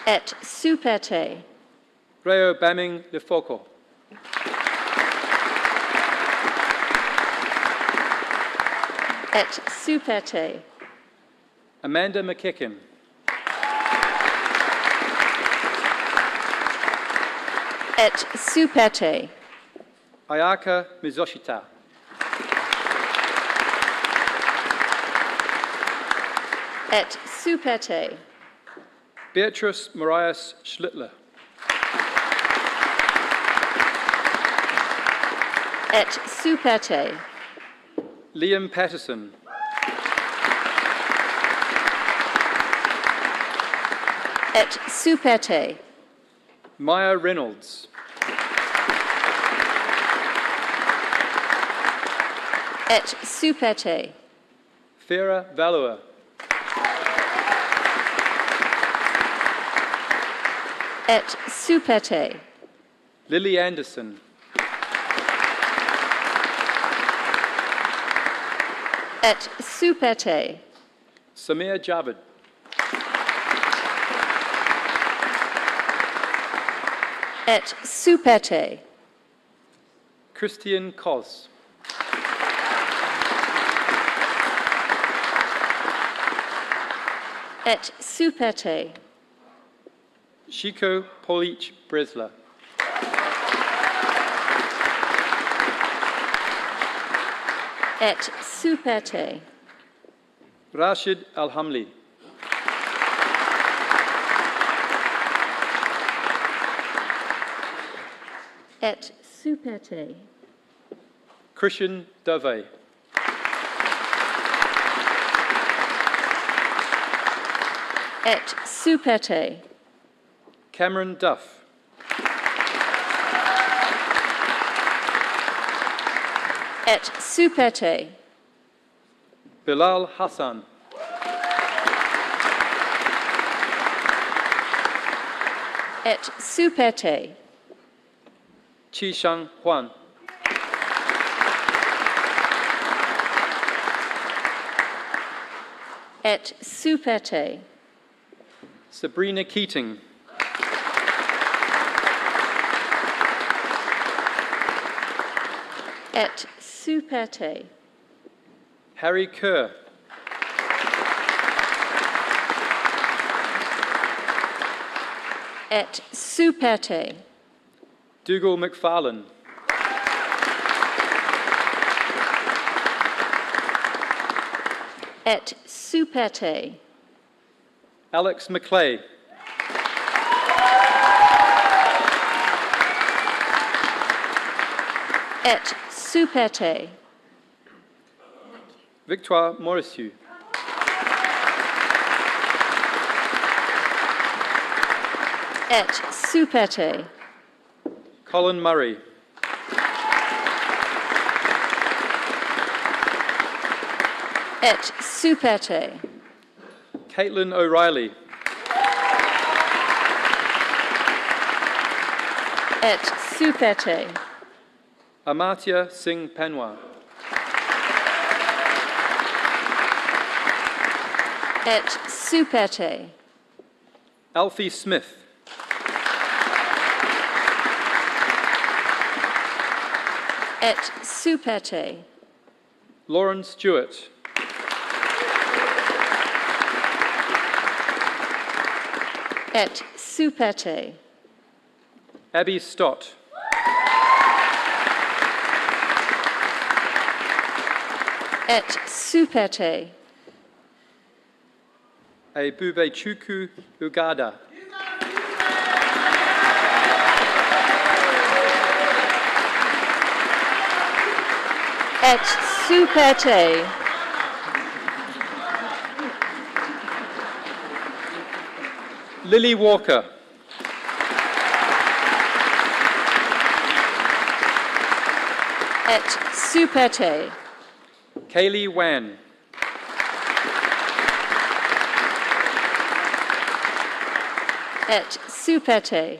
Et superte. Reo Baming Lefoco. Et superte. Amanda McKecken. Et superte. Ayaka Mizoshita. Et superte. Beatrice Marias Schlittler. Et superte. Liam Patterson. Et superte. Maya Reynolds. Et supete. Farah Valua, Et supete. Lily Anderson, Et supete. Samir Javed, Et supete. Christian Kos, Et supete. Shiko Polic Bresla, Et supete. Rashid Alhamli, Et supete. Christian Dove, Et supete. Cameron Duff, Et supete. Bilal Hassan, Et supete. Qishang Huan, Et supete. Sabrina Keating, Et supete. Harry Kerr, Et supete. Dougal McFarlane, Et supete. Alex McClay, Et supete. Victoire Morisiu, Et supete. Colin Murray, Et supete. Caitlin O'Reilly, Et supete. Amartya Singh Panwar, Et supete. Alfie Smith, Et supete. Lauren Stewart, Et supete. Abby Stott, Et supete. Ebubechukwu Ugada, Et supete. Lily Walker, Et supete. Kaylee Wan, Et supete.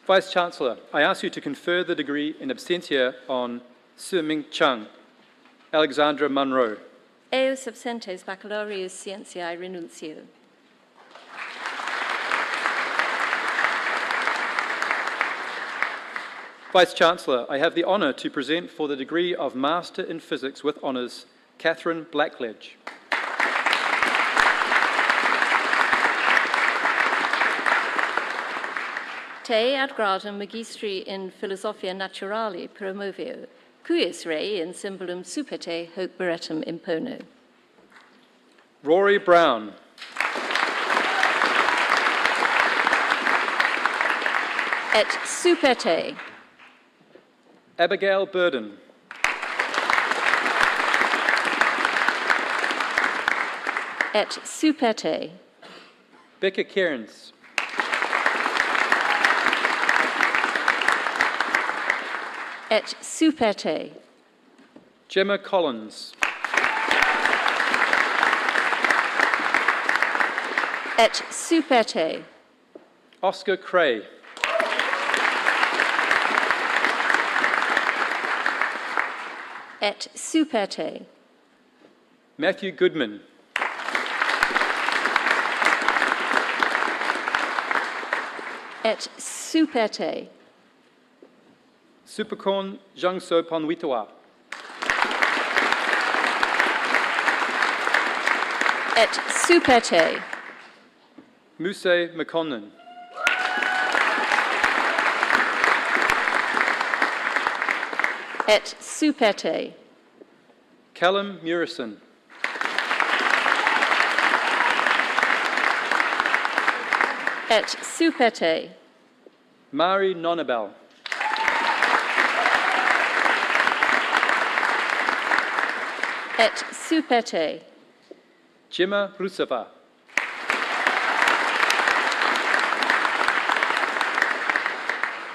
Vice-Chancellor, I ask you to confer the degree in absentia on Ming Chung, Alexandra Munro. Eos absentes baccalaureus scientiae renuncio. Vice-Chancellor, I have the honour to present for the degree of Master in Physics with Honours, Catherine Blackledge. Te ad gradum magistri in philosophia naturali promovio, cuius rei in symbolum supete hoc beretum impono. Rory Brown, Et supete. Abigail Burden, Et supete. Becca Cairns, Et supete. Gemma Collins. Et Supete. Oscar Cray. Et Supete. Matthew Goodman. Et Supete. Supercorn Jangso Ponwitoa. Et Supete. Muse McConnon. Et Supete. Callum Murison. Et Supete. Mari Nonabel. Et Supete. Gemma Rusava.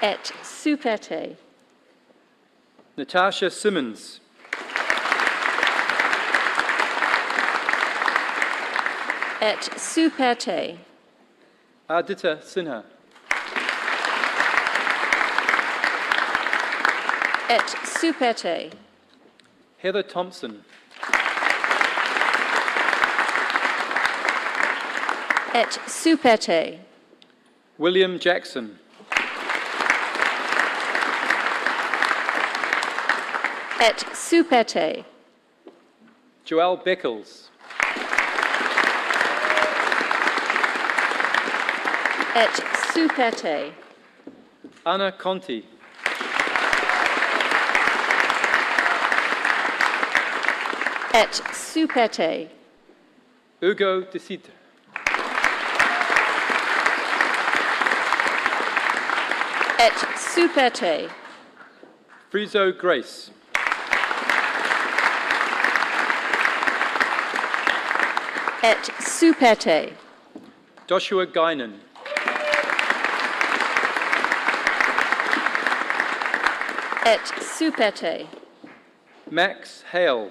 Et Supete. Natasha Simmons. Et Supete. Aditya Sinha. Et Supete. Heather Thompson. Et Supete. William Jackson. Et Supete. Joelle Beckles. Et Supete. Anna Conti. Et Supete. Hugo de Sitte. Et Supete. Friso Grace. Et Supete. Joshua Guinan. Et Supete. Max Hale.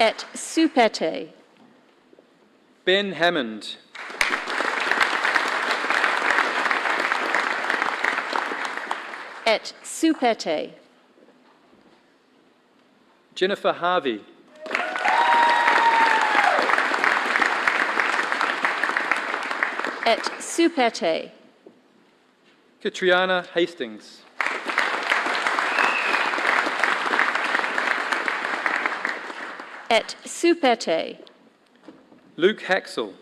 Et Supete. Ben Hammond. Et Supete. Jennifer Harvey. Et Supete. Katriana Hastings. Et Supete. Luke Haxel.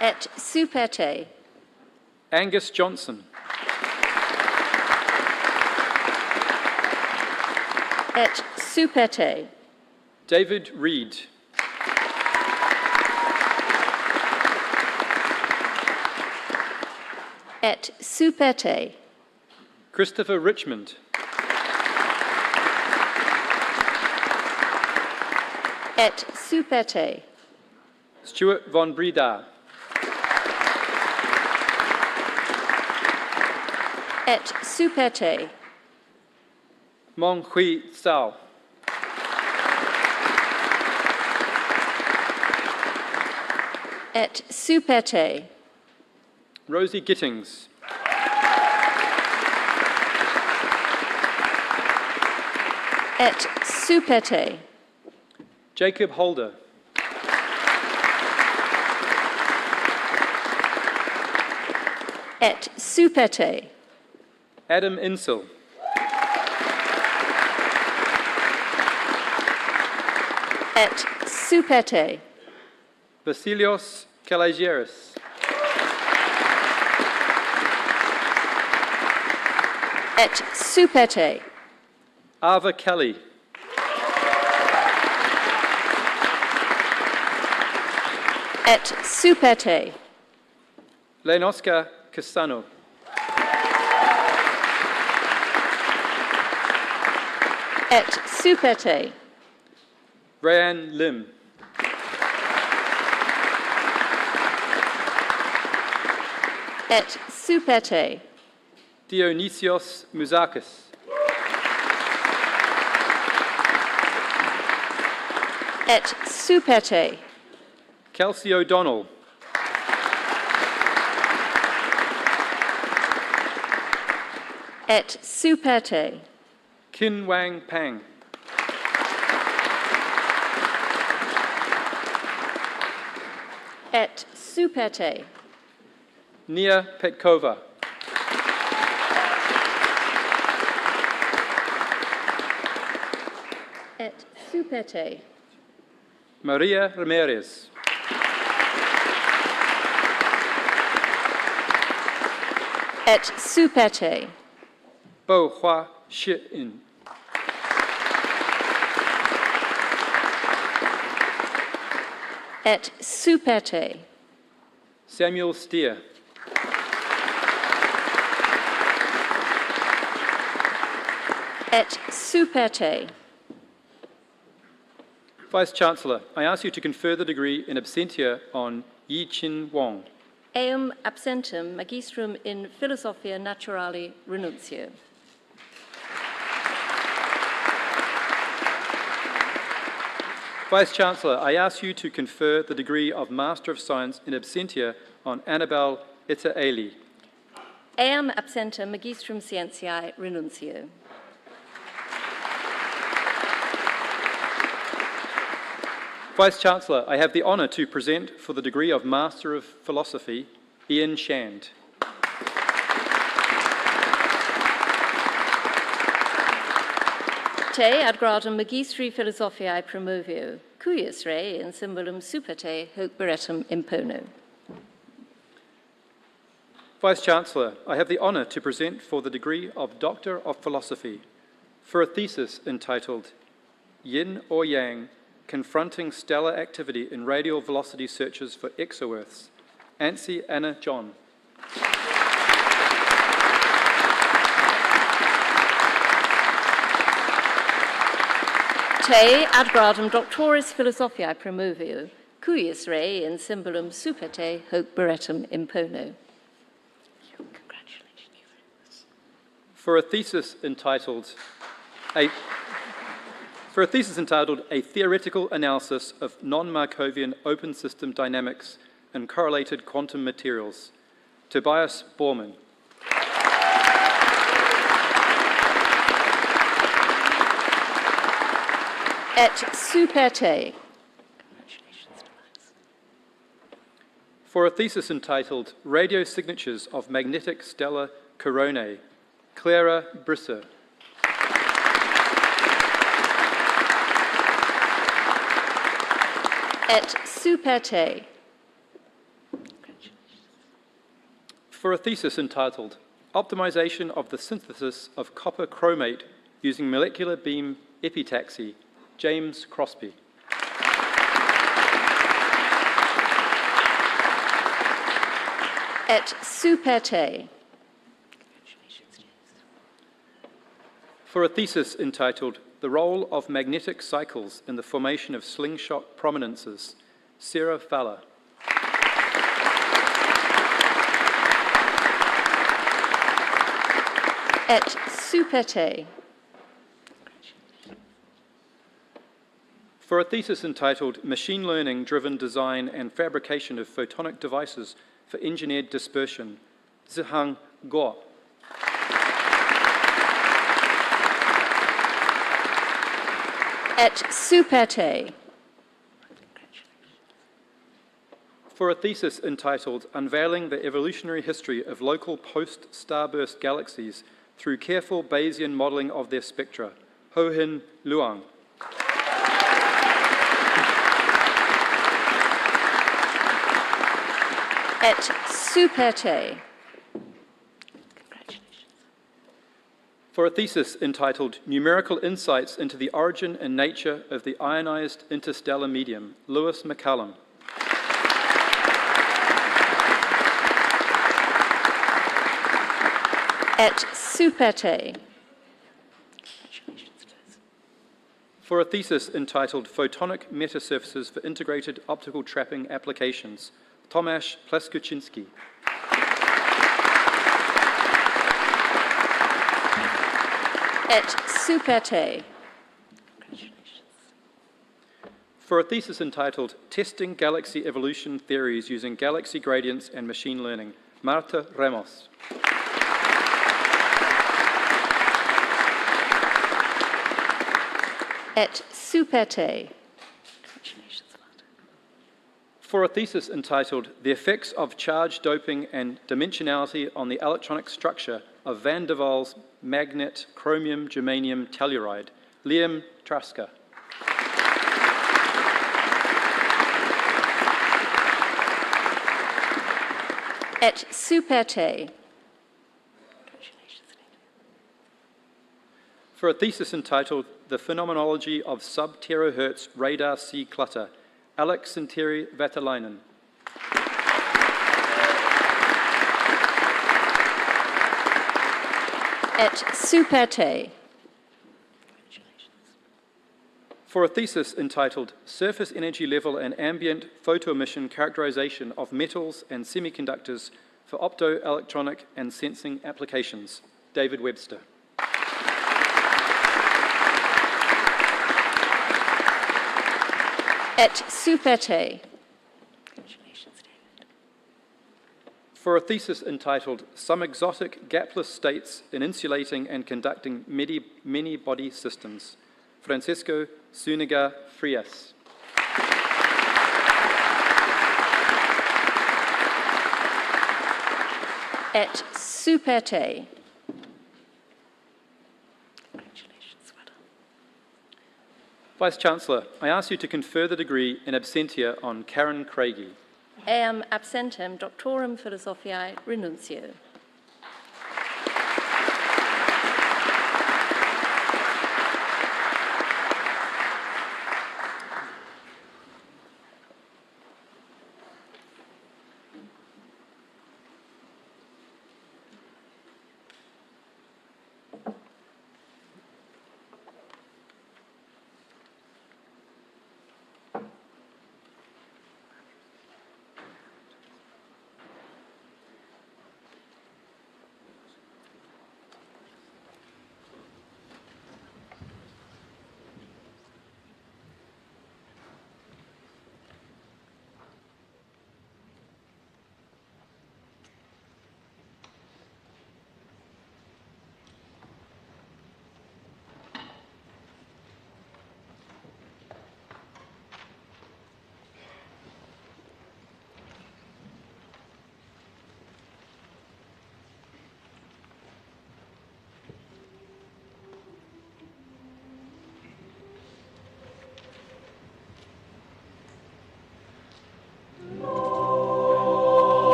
Et Supete. Angus Johnson. Et Supete. David Reed. Et Supete. Christopher Richmond. Et Supete. Stuart von Breda. Et Supete. Mong Hui Sao. Et Supete. Rosie Gittings. Et Supete. Jacob Holder. Et Supete. Adam Insel. Et Supete. Vasilios Kalagiris. Et Supete. Ava Kelly. Et Supete. Lenoska Castano. Et Supete. Rayan Lim. Et Supete. Dionysios Mouzakis. Et Supete. Kelsey O'Donnell. Et Supete. Kin Wang Pang. Et Supete. Nia Petkova. Et Supete. Maria Ramirez. Et Supete. Bo Hua Shi-in. Et Supete. Samuel Steer. Et Supete. Vice-Chancellor, I ask you to confer the degree in absentia on Yi Chin Wong. Eum absentem magistrum in Philosophia Naturali renuncio. Vice-Chancellor, I ask you to confer the degree of Master of Science in absentia on Annabelle Itaeli. Eum absentem magistrum scientiae renuncio. Vice-Chancellor, I have the honour to present for the degree of Master of Philosophy, Ian Shand. Te ad gradum magistri philosophiae promovio, cuius rei in symbolum superte hoc beretum impono. Vice-Chancellor, I have the honour to present for the degree of Doctor of Philosophy for a thesis entitled Yin or Yang, Confronting Stellar Activity in Radial Velocity Searches for Exoearths, Ansi Anna John. Te ad gradum doctoris philosophiae promovio, cuius rei in symbolum superte hoc beretum impono. For a thesis entitled A Theoretical Analysis of Non-Markovian Open System Dynamics and Correlated Quantum Materials, Tobias Bormann. Et Superte. For a thesis entitled Radio Signatures of Magnetic Stellar Coronae, Clara Brisser. Et Superte. For a thesis entitled Optimization of the Synthesis of Copper Chromate Using Molecular Beam Epitaxy, James Crosby. Et Superte. For a thesis entitled The Role of Magnetic Cycles in the Formation of Slingshot Prominences, Sarah Fowler. Et Superte. For a thesis entitled Machine Learning-Driven Design and Fabrication of Photonic Devices for Engineered Dispersion, Zihang Guo. Et Superte. For a thesis entitled Unveiling the Evolutionary History of Local Post-Starburst Galaxies Through Careful Bayesian Modeling of Their Spectra, Ho-Hin Luang. Et Superte. For a thesis entitled Numerical Insights into the Origin and Nature of the Ionized Interstellar Medium, Lewis McCallum. Et Superte. For a thesis entitled Photonic Metasurfaces for Integrated Optical Trapping Applications, Tomasz Plaskuczynski. Et super te. For a thesis entitled Testing Galaxy Evolution Theories Using Galaxy Gradients and Machine Learning, Marta Ramos. Et super te. For a thesis entitled The Effects of Charge Doping and Dimensionality on the Electronic Structure of Van der Waals Magnet Chromium Germanium Telluride, Liam Traska. Et super te. For a thesis entitled The Phenomenology of Sub-Terahertz Radar Sea Clutter, Alex Sinteri Vatalainen. Et super te. For a thesis entitled Surface Energy Level and Ambient Photoemission Characterization of Metals and Semiconductors for Optoelectronic and Sensing Applications, David Webster. Et super te. For a thesis entitled Some Exotic Gapless States in Insulating and Conducting Many Body Systems, Francisco Zuniga Frias. Et super te. Vice-Chancellor, I ask you to confer the degree in absentia on Karen Craigie. Eam absentem doctorum philosophiae renuncio.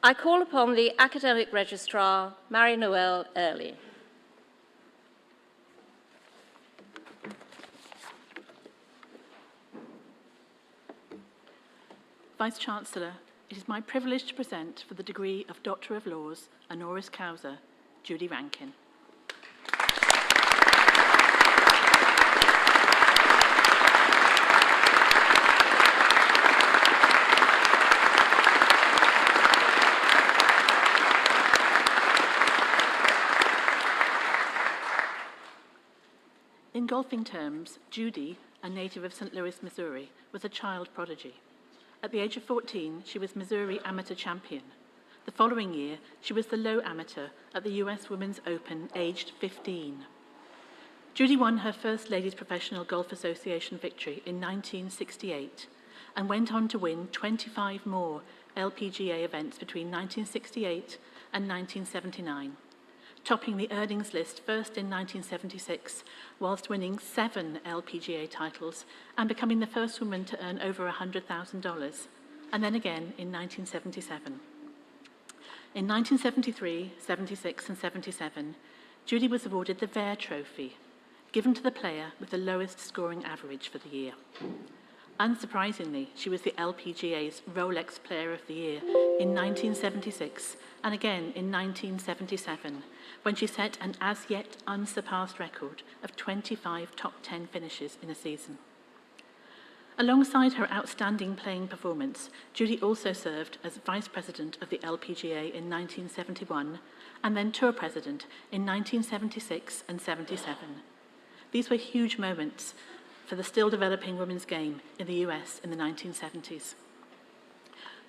I call upon the Academic Registrar, Marie-Noëlle Early. Vice-Chancellor, it is my privilege to present for the degree of Doctor of Laws, honoris causa, Judy Rankin. In golfing terms, Judy, a native of St. Louis, Missouri, was a child prodigy. At the age of 14, she was Missouri Amateur Champion. The following year, she was the low amateur at the US Women's Open, aged 15. Judy won her first Ladies Professional Golf Association victory in 1968 and went on to win 25 more LPGA events between 1968 and 1979, topping the earnings list first in 1976, whilst winning 7 LPGA titles and becoming the first woman to earn over $100,000, and then again in 1977. In 1973, 76, and 77, Judy was awarded the Vare Trophy, given to the player with the lowest scoring average for the year. Unsurprisingly, she was the LPGA's Rolex Player of the Year in 1976 and again in 1977, when she set an as-yet unsurpassed record of 25 top 10 finishes in a season. Alongside her outstanding playing performance, Judy also served as Vice President of the LPGA in 1971 and then Tour President in 1976 and 77. These were huge moments for the still developing women's game in the US in the 1970s.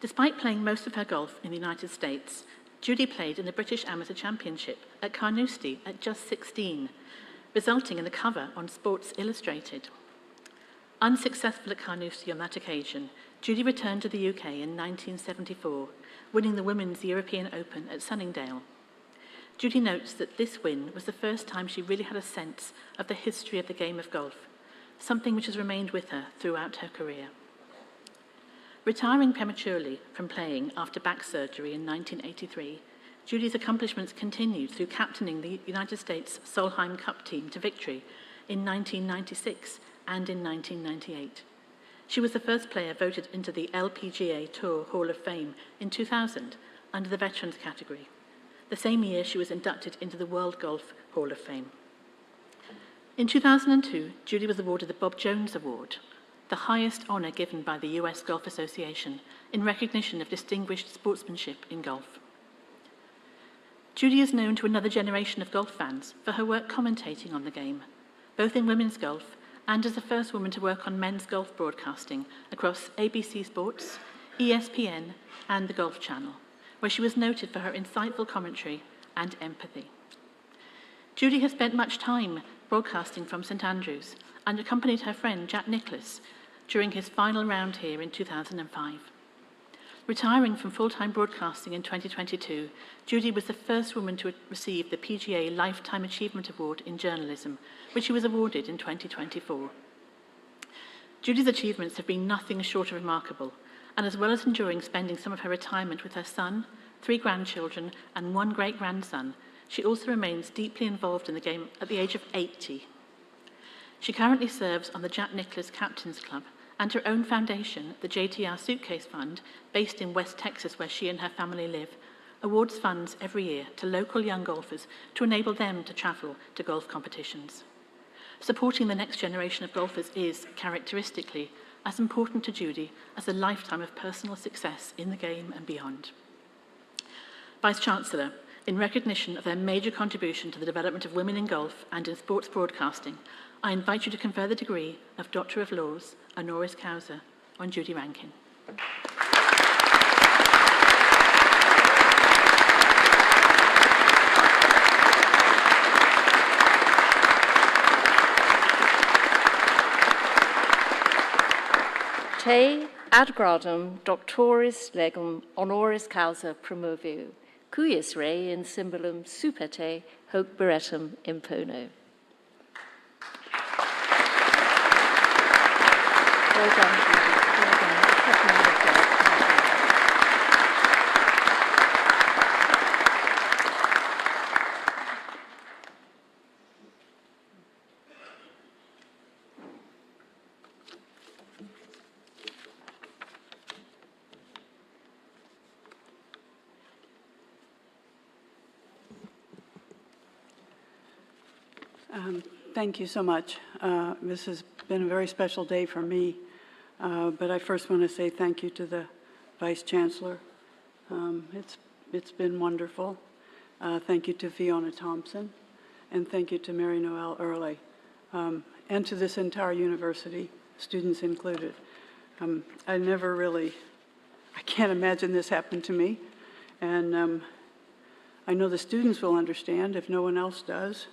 Despite playing most of her golf in the United States, Judy played in the British Amateur Championship at Carnoustie at just 16, resulting in the cover on Sports Illustrated. Unsuccessful at Carnoustie on that occasion, Judy returned to the UK in 1974, winning the Women's European Open at Sunningdale. Judy notes that this win was the first time she really had a sense of the history of the game of golf, something which has remained with her throughout her career. Retiring prematurely from playing after back surgery in 1983, Judy's accomplishments continued through captaining the United States Solheim Cup team to victory in 1996 and in 1998. She was the first player voted into the LPGA Tour Hall of Fame in 2000 under the Veterans category. The same year, she was inducted into the World Golf Hall of Fame. In 2002, Judy was awarded the Bob Jones Award, the highest honour given by the US Golf Association in recognition of distinguished sportsmanship in golf. Judy is known to another generation of golf fans for her work commentating on the game, both in women's golf and as the first woman to work on men's golf broadcasting across ABC Sports, ESPN, and the Golf Channel, where she was noted for her insightful commentary and empathy. Judy has spent much time broadcasting from St Andrews and accompanied her friend Jack Nicklaus during his final round here in 2005. Retiring from full-time broadcasting in 2022, Judy was the first woman to receive the PGA Lifetime Achievement Award in Journalism, which she was awarded in 2024. Judy's achievements have been nothing short of remarkable, and as well as enjoying spending some of her retirement with her son, 3 grandchildren, and 1 great-grandson, she also remains deeply involved in the game at the age of 80. She currently serves on the Jack Nicklaus Captains Club and her own foundation, the JTR Suitcase Fund, based in West Texas, where she and her family live, awards funds every year to local young golfers to enable them to travel to golf competitions. Supporting the next generation of golfers is, characteristically, as important to Judy as a lifetime of personal success in the game and beyond. Vice-Chancellor, in recognition of their major contribution to the development of women in golf and in sports broadcasting, I invite you to confer the degree of Doctor of Laws, honoris causa, on Judy Rankin. Te ad gradum doctoris legum honoris causa promovio, cuius rei in symbolum super te hoc beretum impono. Well done, Judy. Well done. Thank you so much. This has been a very special day for me, but I first want to say thank you to the Vice Chancellor. It's been wonderful. Thank you to Fiona Thompson, and thank you to Mary Noel Early, and to this entire university, students included. I can't imagine this happened to me, and I know the students will understand if no one else does.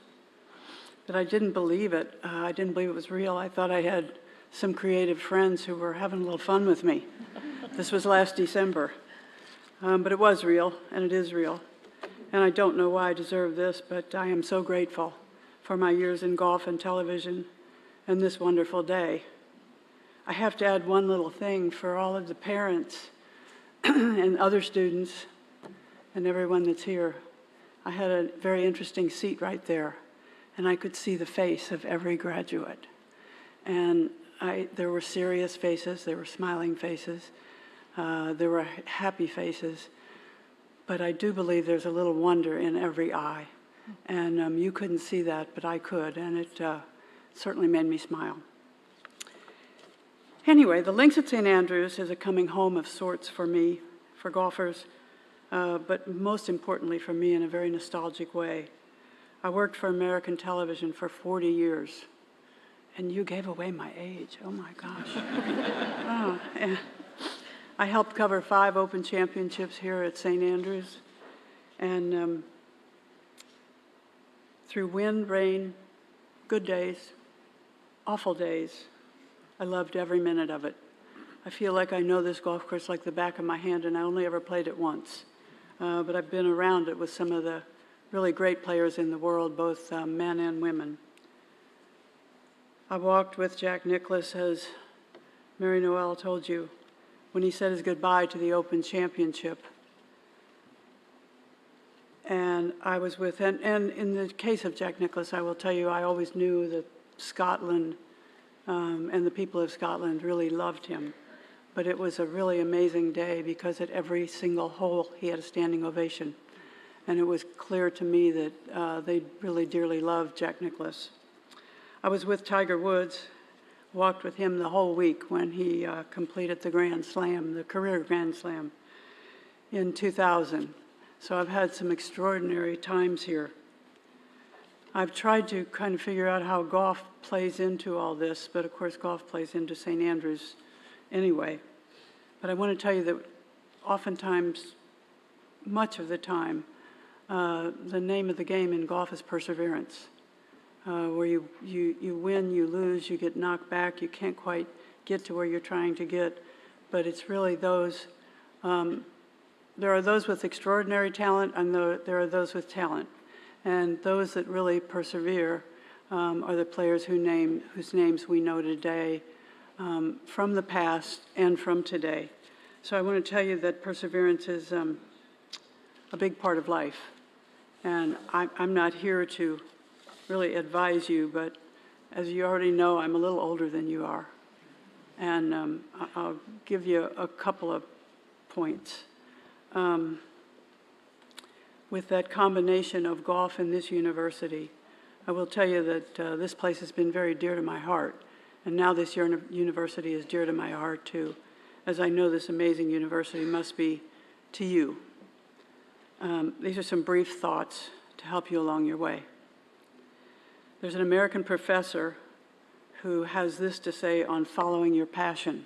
But I didn't believe it. I didn't believe it was real. I thought I had some creative friends who were having a little fun with me. This was last December. But it was real, and it is real. And I don't know why I deserve this, but I am so grateful for my years in golf and television and this wonderful day. I have to add one little thing for all of the parents and other students and everyone that's here. I had a very interesting seat right there, and I could see the face of every graduate. And there were serious faces, there were smiling faces, there were happy faces, but I do believe there's a little wonder in every eye. And you couldn't see that, but I could, and it certainly made me smile. Anyway, the Links at St. Andrews is a coming home of sorts for me, for golfers, but most importantly for me in a very nostalgic way. I worked for American television for 40 years, and you gave away my age. Oh my gosh. And I helped cover 5 Open Championships here at St. Andrews, and through wind, rain, good days, awful days, I loved every minute of it. I feel like I know this golf course like the back of my hand, and I only ever played it once. But I've been around it with some of the really great players in the world, both men and women. I walked with Jack Nicklaus, as Mary Noel told you, when he said his goodbye to the Open Championship. And I was with, and in the case of Jack Nicklaus, I will tell you, I always knew that Scotland and the people of Scotland really loved him. But it was a really amazing day because at every single hole he had a standing ovation. And it was clear to me that they really dearly loved Jack Nicklaus. I was with Tiger Woods, walked with him the whole week when he completed the Grand Slam, the career Grand Slam in 2000. So I've had some extraordinary times here. I've tried to kind of figure out how golf plays into all this, but of course golf plays into St. Andrews anyway. But I want to tell you that oftentimes, much of the time, the name of the game in golf is perseverance, where you win, you lose, you get knocked back, you can't quite get to where you're trying to get, but it's really those, there are those with extraordinary talent and there are those with talent. And those that really persevere are the players whose names we know today from the past and from today. So I want to tell you that perseverance is a big part of life. And I'm not here to really advise you, but as you already know, I'm a little older than you are. And I'll give you a couple of points. With that combination of golf and this university, I will tell you that this place has been very dear to my heart. And now this university is dear to my heart too, as I know this amazing university must be to you. These are some brief thoughts to help you along your way. There's an American professor who has this to say on following your passion.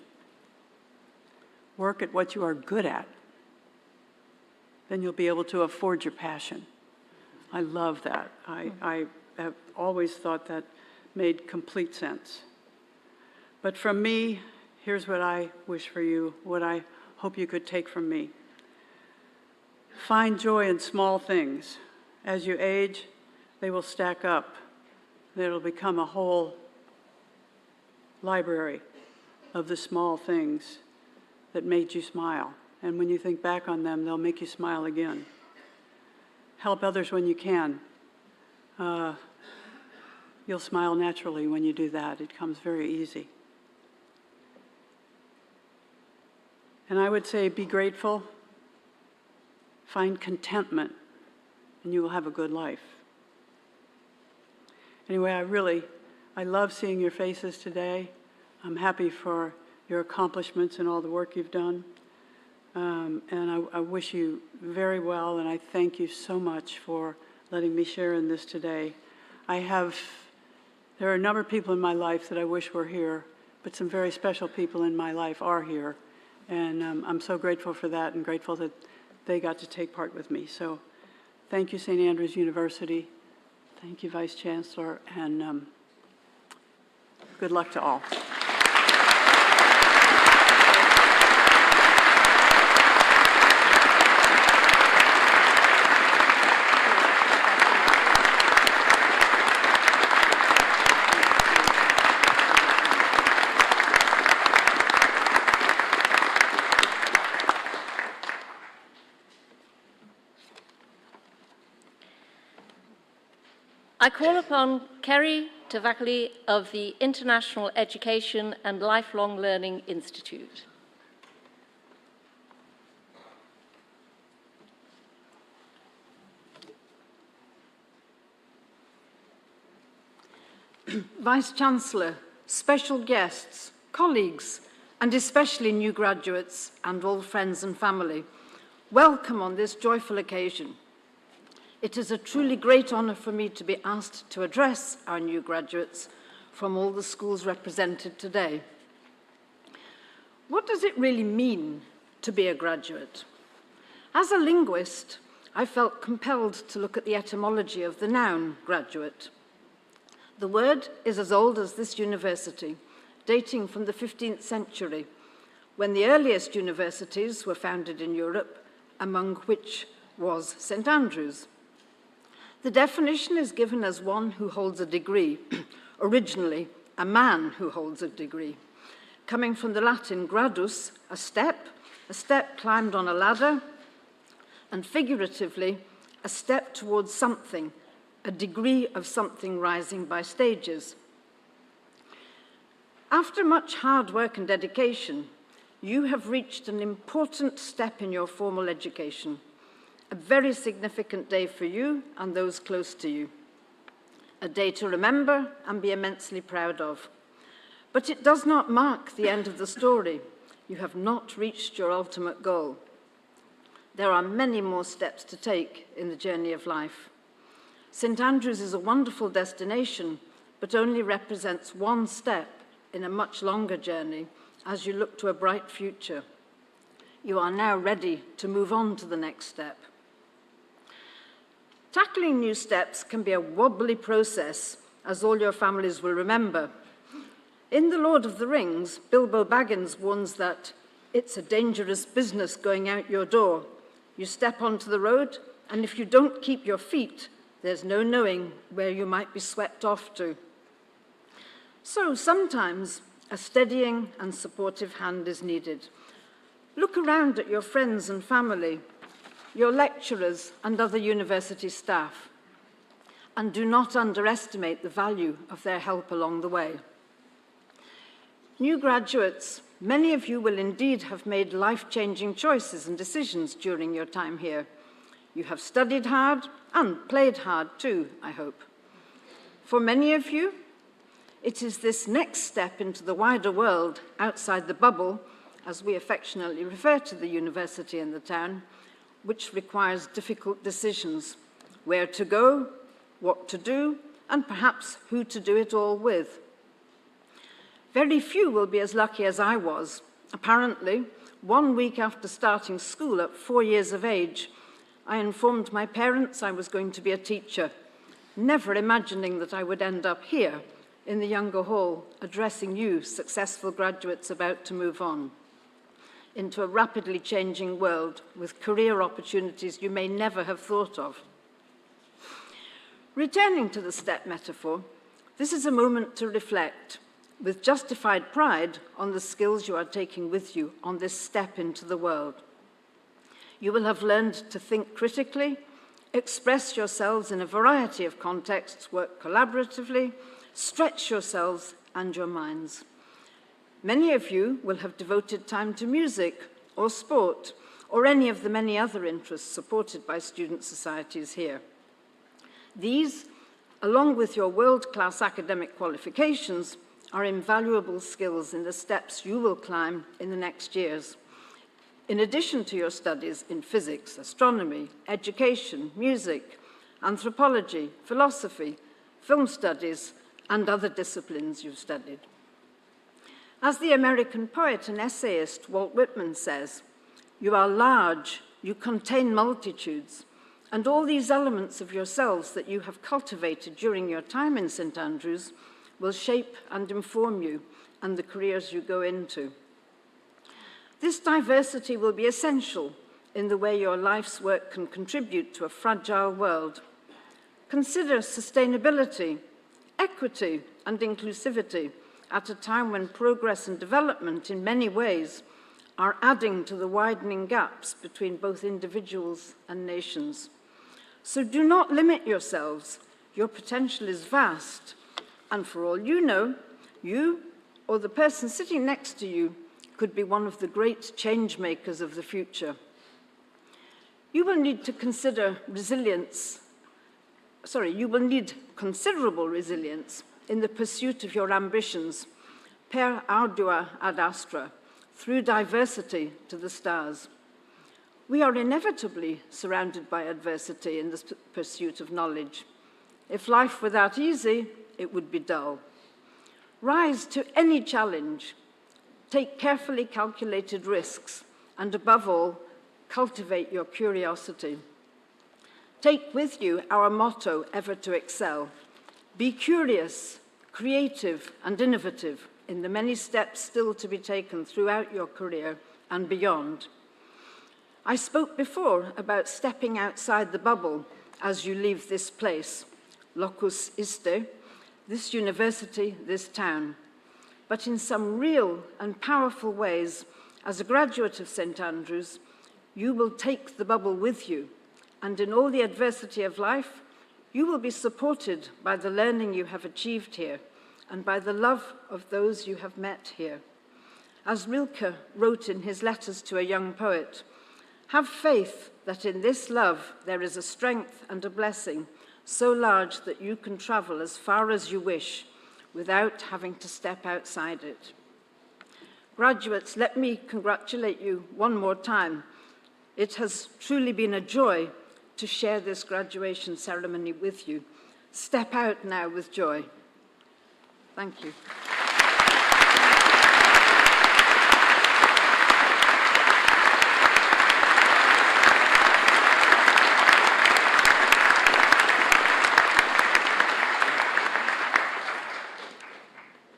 Work at what you are good at. Then you'll be able to afford your passion. I love that. I have always thought that made complete sense. But from me, here's what I wish for you, what I hope you could take from me. Find joy in small things. As you age, they will stack up. It'll become a whole library of the small things that made you smile. And when you think back on them, they'll make you smile again. Help others when you can. You'll smile naturally when you do that. It comes very easy. And I would say be grateful, find contentment, and you will have a good life. Anyway, I love seeing your faces today. I'm happy for your accomplishments and all the work you've done. And I wish you very well, and I thank you so much for letting me share in this today. There are a number of people in my life that I wish were here, but some very special people in my life are here. And I'm so grateful for that and grateful that they got to take part with me. So thank you, St. Andrews University. Thank you, Vice Chancellor, and good luck to all. I call upon Kerry Tavakali of the International Education and Lifelong Learning Institute. Vice-Chancellor, special guests, colleagues, and especially new graduates and all friends and family, welcome on this joyful occasion. It is a truly great honour for me to be asked to address our new graduates from all the schools represented today. What does it really mean to be a graduate? As a linguist, I felt compelled to look at the etymology of the noun graduate. The word is as old as this university, dating from the 15th century, when the earliest universities were founded in Europe, among which was St. Andrews. The definition is given as one who holds a degree, originally a man who holds a degree, coming from the Latin gradus, a step climbed on a ladder, and figuratively, a step towards something, a degree of something rising by stages. After much hard work and dedication, you have reached an important step in your formal education, a very significant day for you and those close to you, a day to remember and be immensely proud of. But it does not mark the end of the story. You have not reached your ultimate goal. There are many more steps to take in the journey of life. St. Andrews is a wonderful destination, but only represents one step in a much longer journey as you look to a bright future. You are now ready to move on to the next step. Tackling new steps can be a wobbly process, as all your families will remember. In The Lord of the Rings, Bilbo Baggins warns that it's a dangerous business going out your door. You step onto the road, and if you don't keep your feet, there's no knowing where you might be swept off to. So sometimes a steadying and supportive hand is needed. Look around at your friends and family, your lecturers and other university staff, and do not underestimate the value of their help along the way. New graduates, many of you will indeed have made life-changing choices and decisions during your time here. You have studied hard and played hard too, I hope. For many of you, it is this next step into the wider world outside the bubble, as we affectionately refer to the university and the town, which requires difficult decisions, where to go, what to do, and perhaps who to do it all with. Very few will be as lucky as I was. Apparently, 1 week after starting school at 4 years of age, I informed my parents I was going to be a teacher, never imagining that I would end up here in the Younger Hall, addressing you, successful graduates about to move on into a rapidly changing world with career opportunities you may never have thought of. Returning to the step metaphor, this is a moment to reflect with justified pride on the skills you are taking with you on this step into the world. You will have learned to think critically, express yourselves in a variety of contexts, work collaboratively, stretch yourselves and your minds. Many of you will have devoted time to music or sport or any of the many other interests supported by student societies here. These, along with your world-class academic qualifications, are invaluable skills in the steps you will climb in the next years. In addition to your studies in physics, astronomy, education, music, anthropology, philosophy, film studies, and other disciplines you've studied. As the American poet and essayist Walt Whitman says, "You are large, you contain multitudes, and all these elements of yourselves that you have cultivated during your time in St. Andrews will shape and inform you and the careers you go into. This diversity will be essential in the way your life's work can contribute to a fragile world. Consider sustainability, equity, and inclusivity at a time when progress and development in many ways are adding to the widening gaps between both individuals and nations. So do not limit yourselves. Your potential is vast, and for all you know, you or the person sitting next to you could be one of the great change makers of the future. You will need considerable resilience in the pursuit of your ambitions, per ardua ad astra, through diversity to the stars. We are inevitably surrounded by adversity in the pursuit of knowledge. If life were that easy, it would be dull. Rise to any challenge, take carefully calculated risks, and above all, cultivate your curiosity. Take with you our motto, ever to excel. Be curious, creative, and innovative in the many steps still to be taken throughout your career and beyond. I spoke before about stepping outside the bubble as you leave this place, locus iste, this university, this town. But in some real and powerful ways, as a graduate of St. Andrews, you will take the bubble with you, and in all the adversity of life, you will be supported by the learning you have achieved here and by the love of those you have met here. As Rilke wrote in his letters to a young poet, have faith that in this love there is a strength and a blessing so large that you can travel as far as you wish without having to step outside it. Graduates, let me congratulate you one more time. It has truly been a joy to share this graduation ceremony with you. Step out now with joy. Thank you.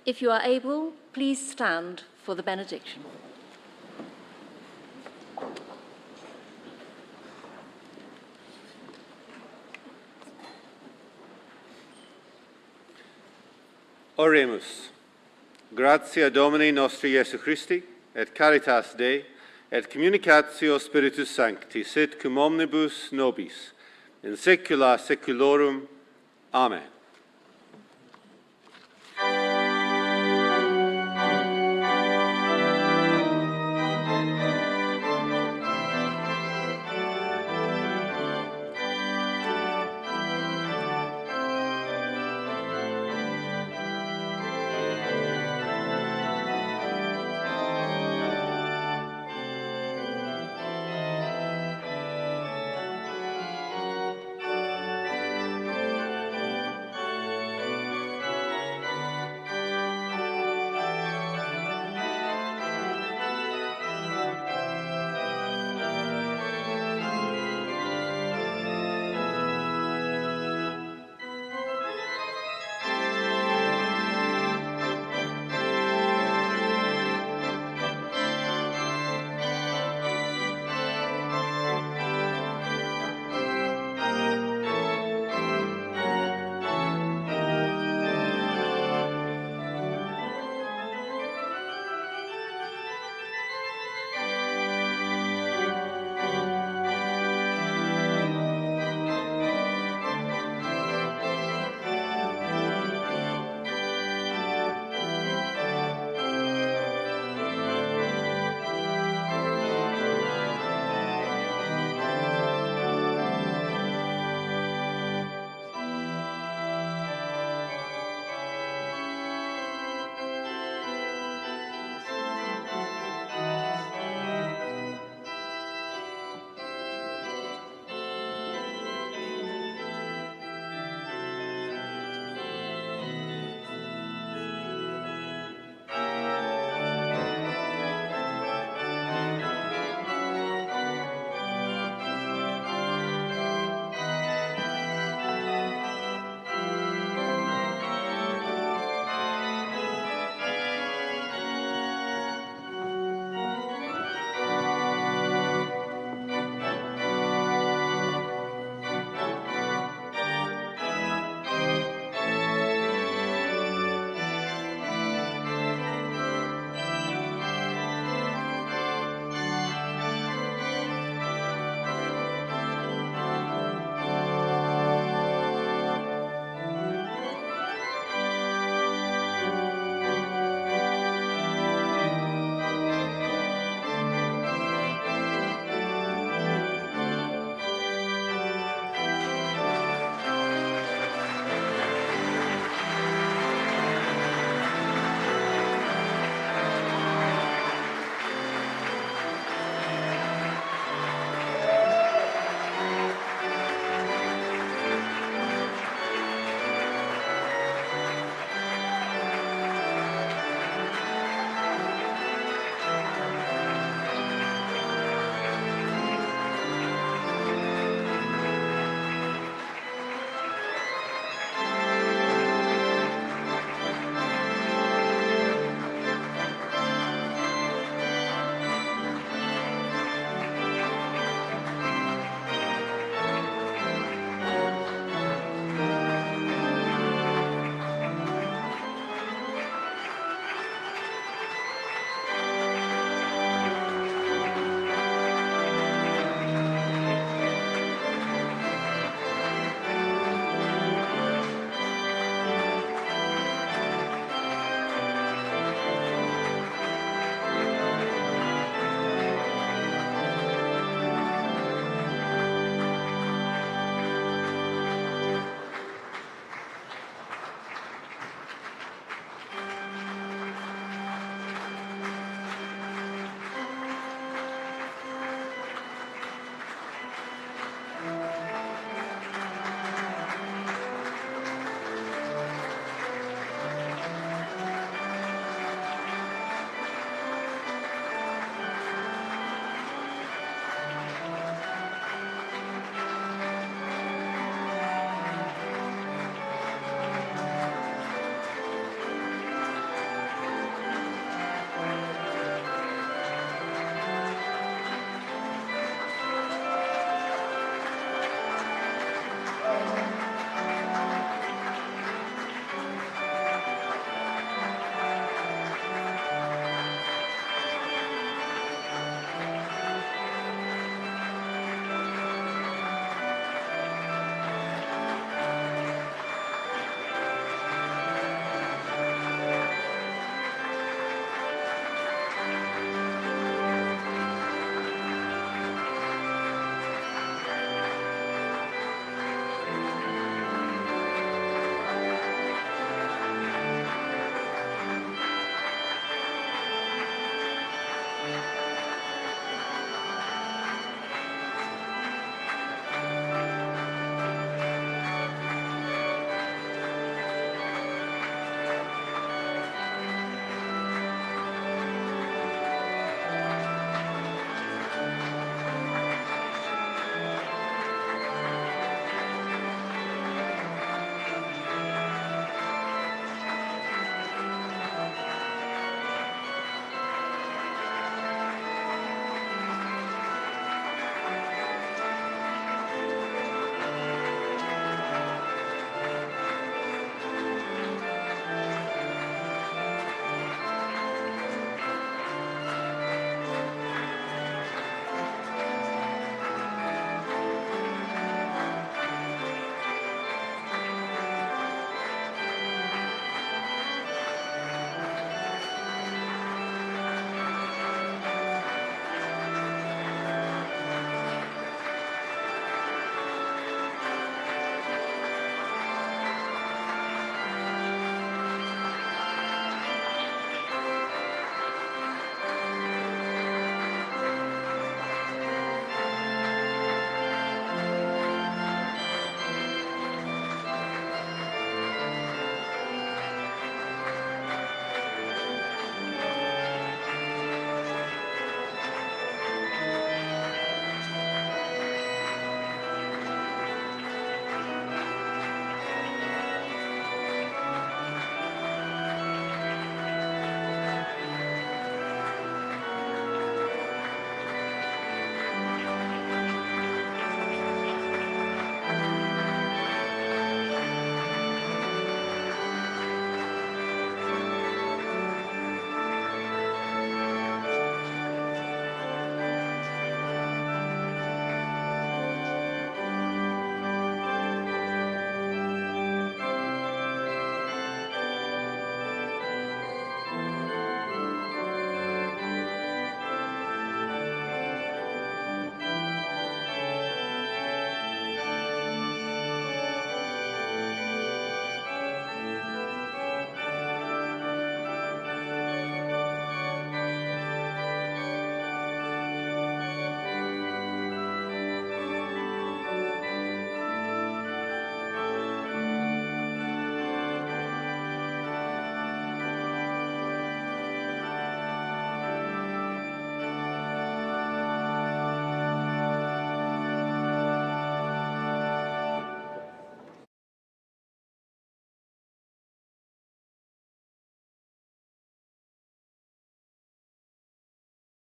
If you are able, please stand for the benediction. Oremus. Gratia Domini nostri Iesu Christi, et caritas Dei, et communicatio Spiritus Sancti, sit cum omnibus nobis, in saecula saeculorum. Amen.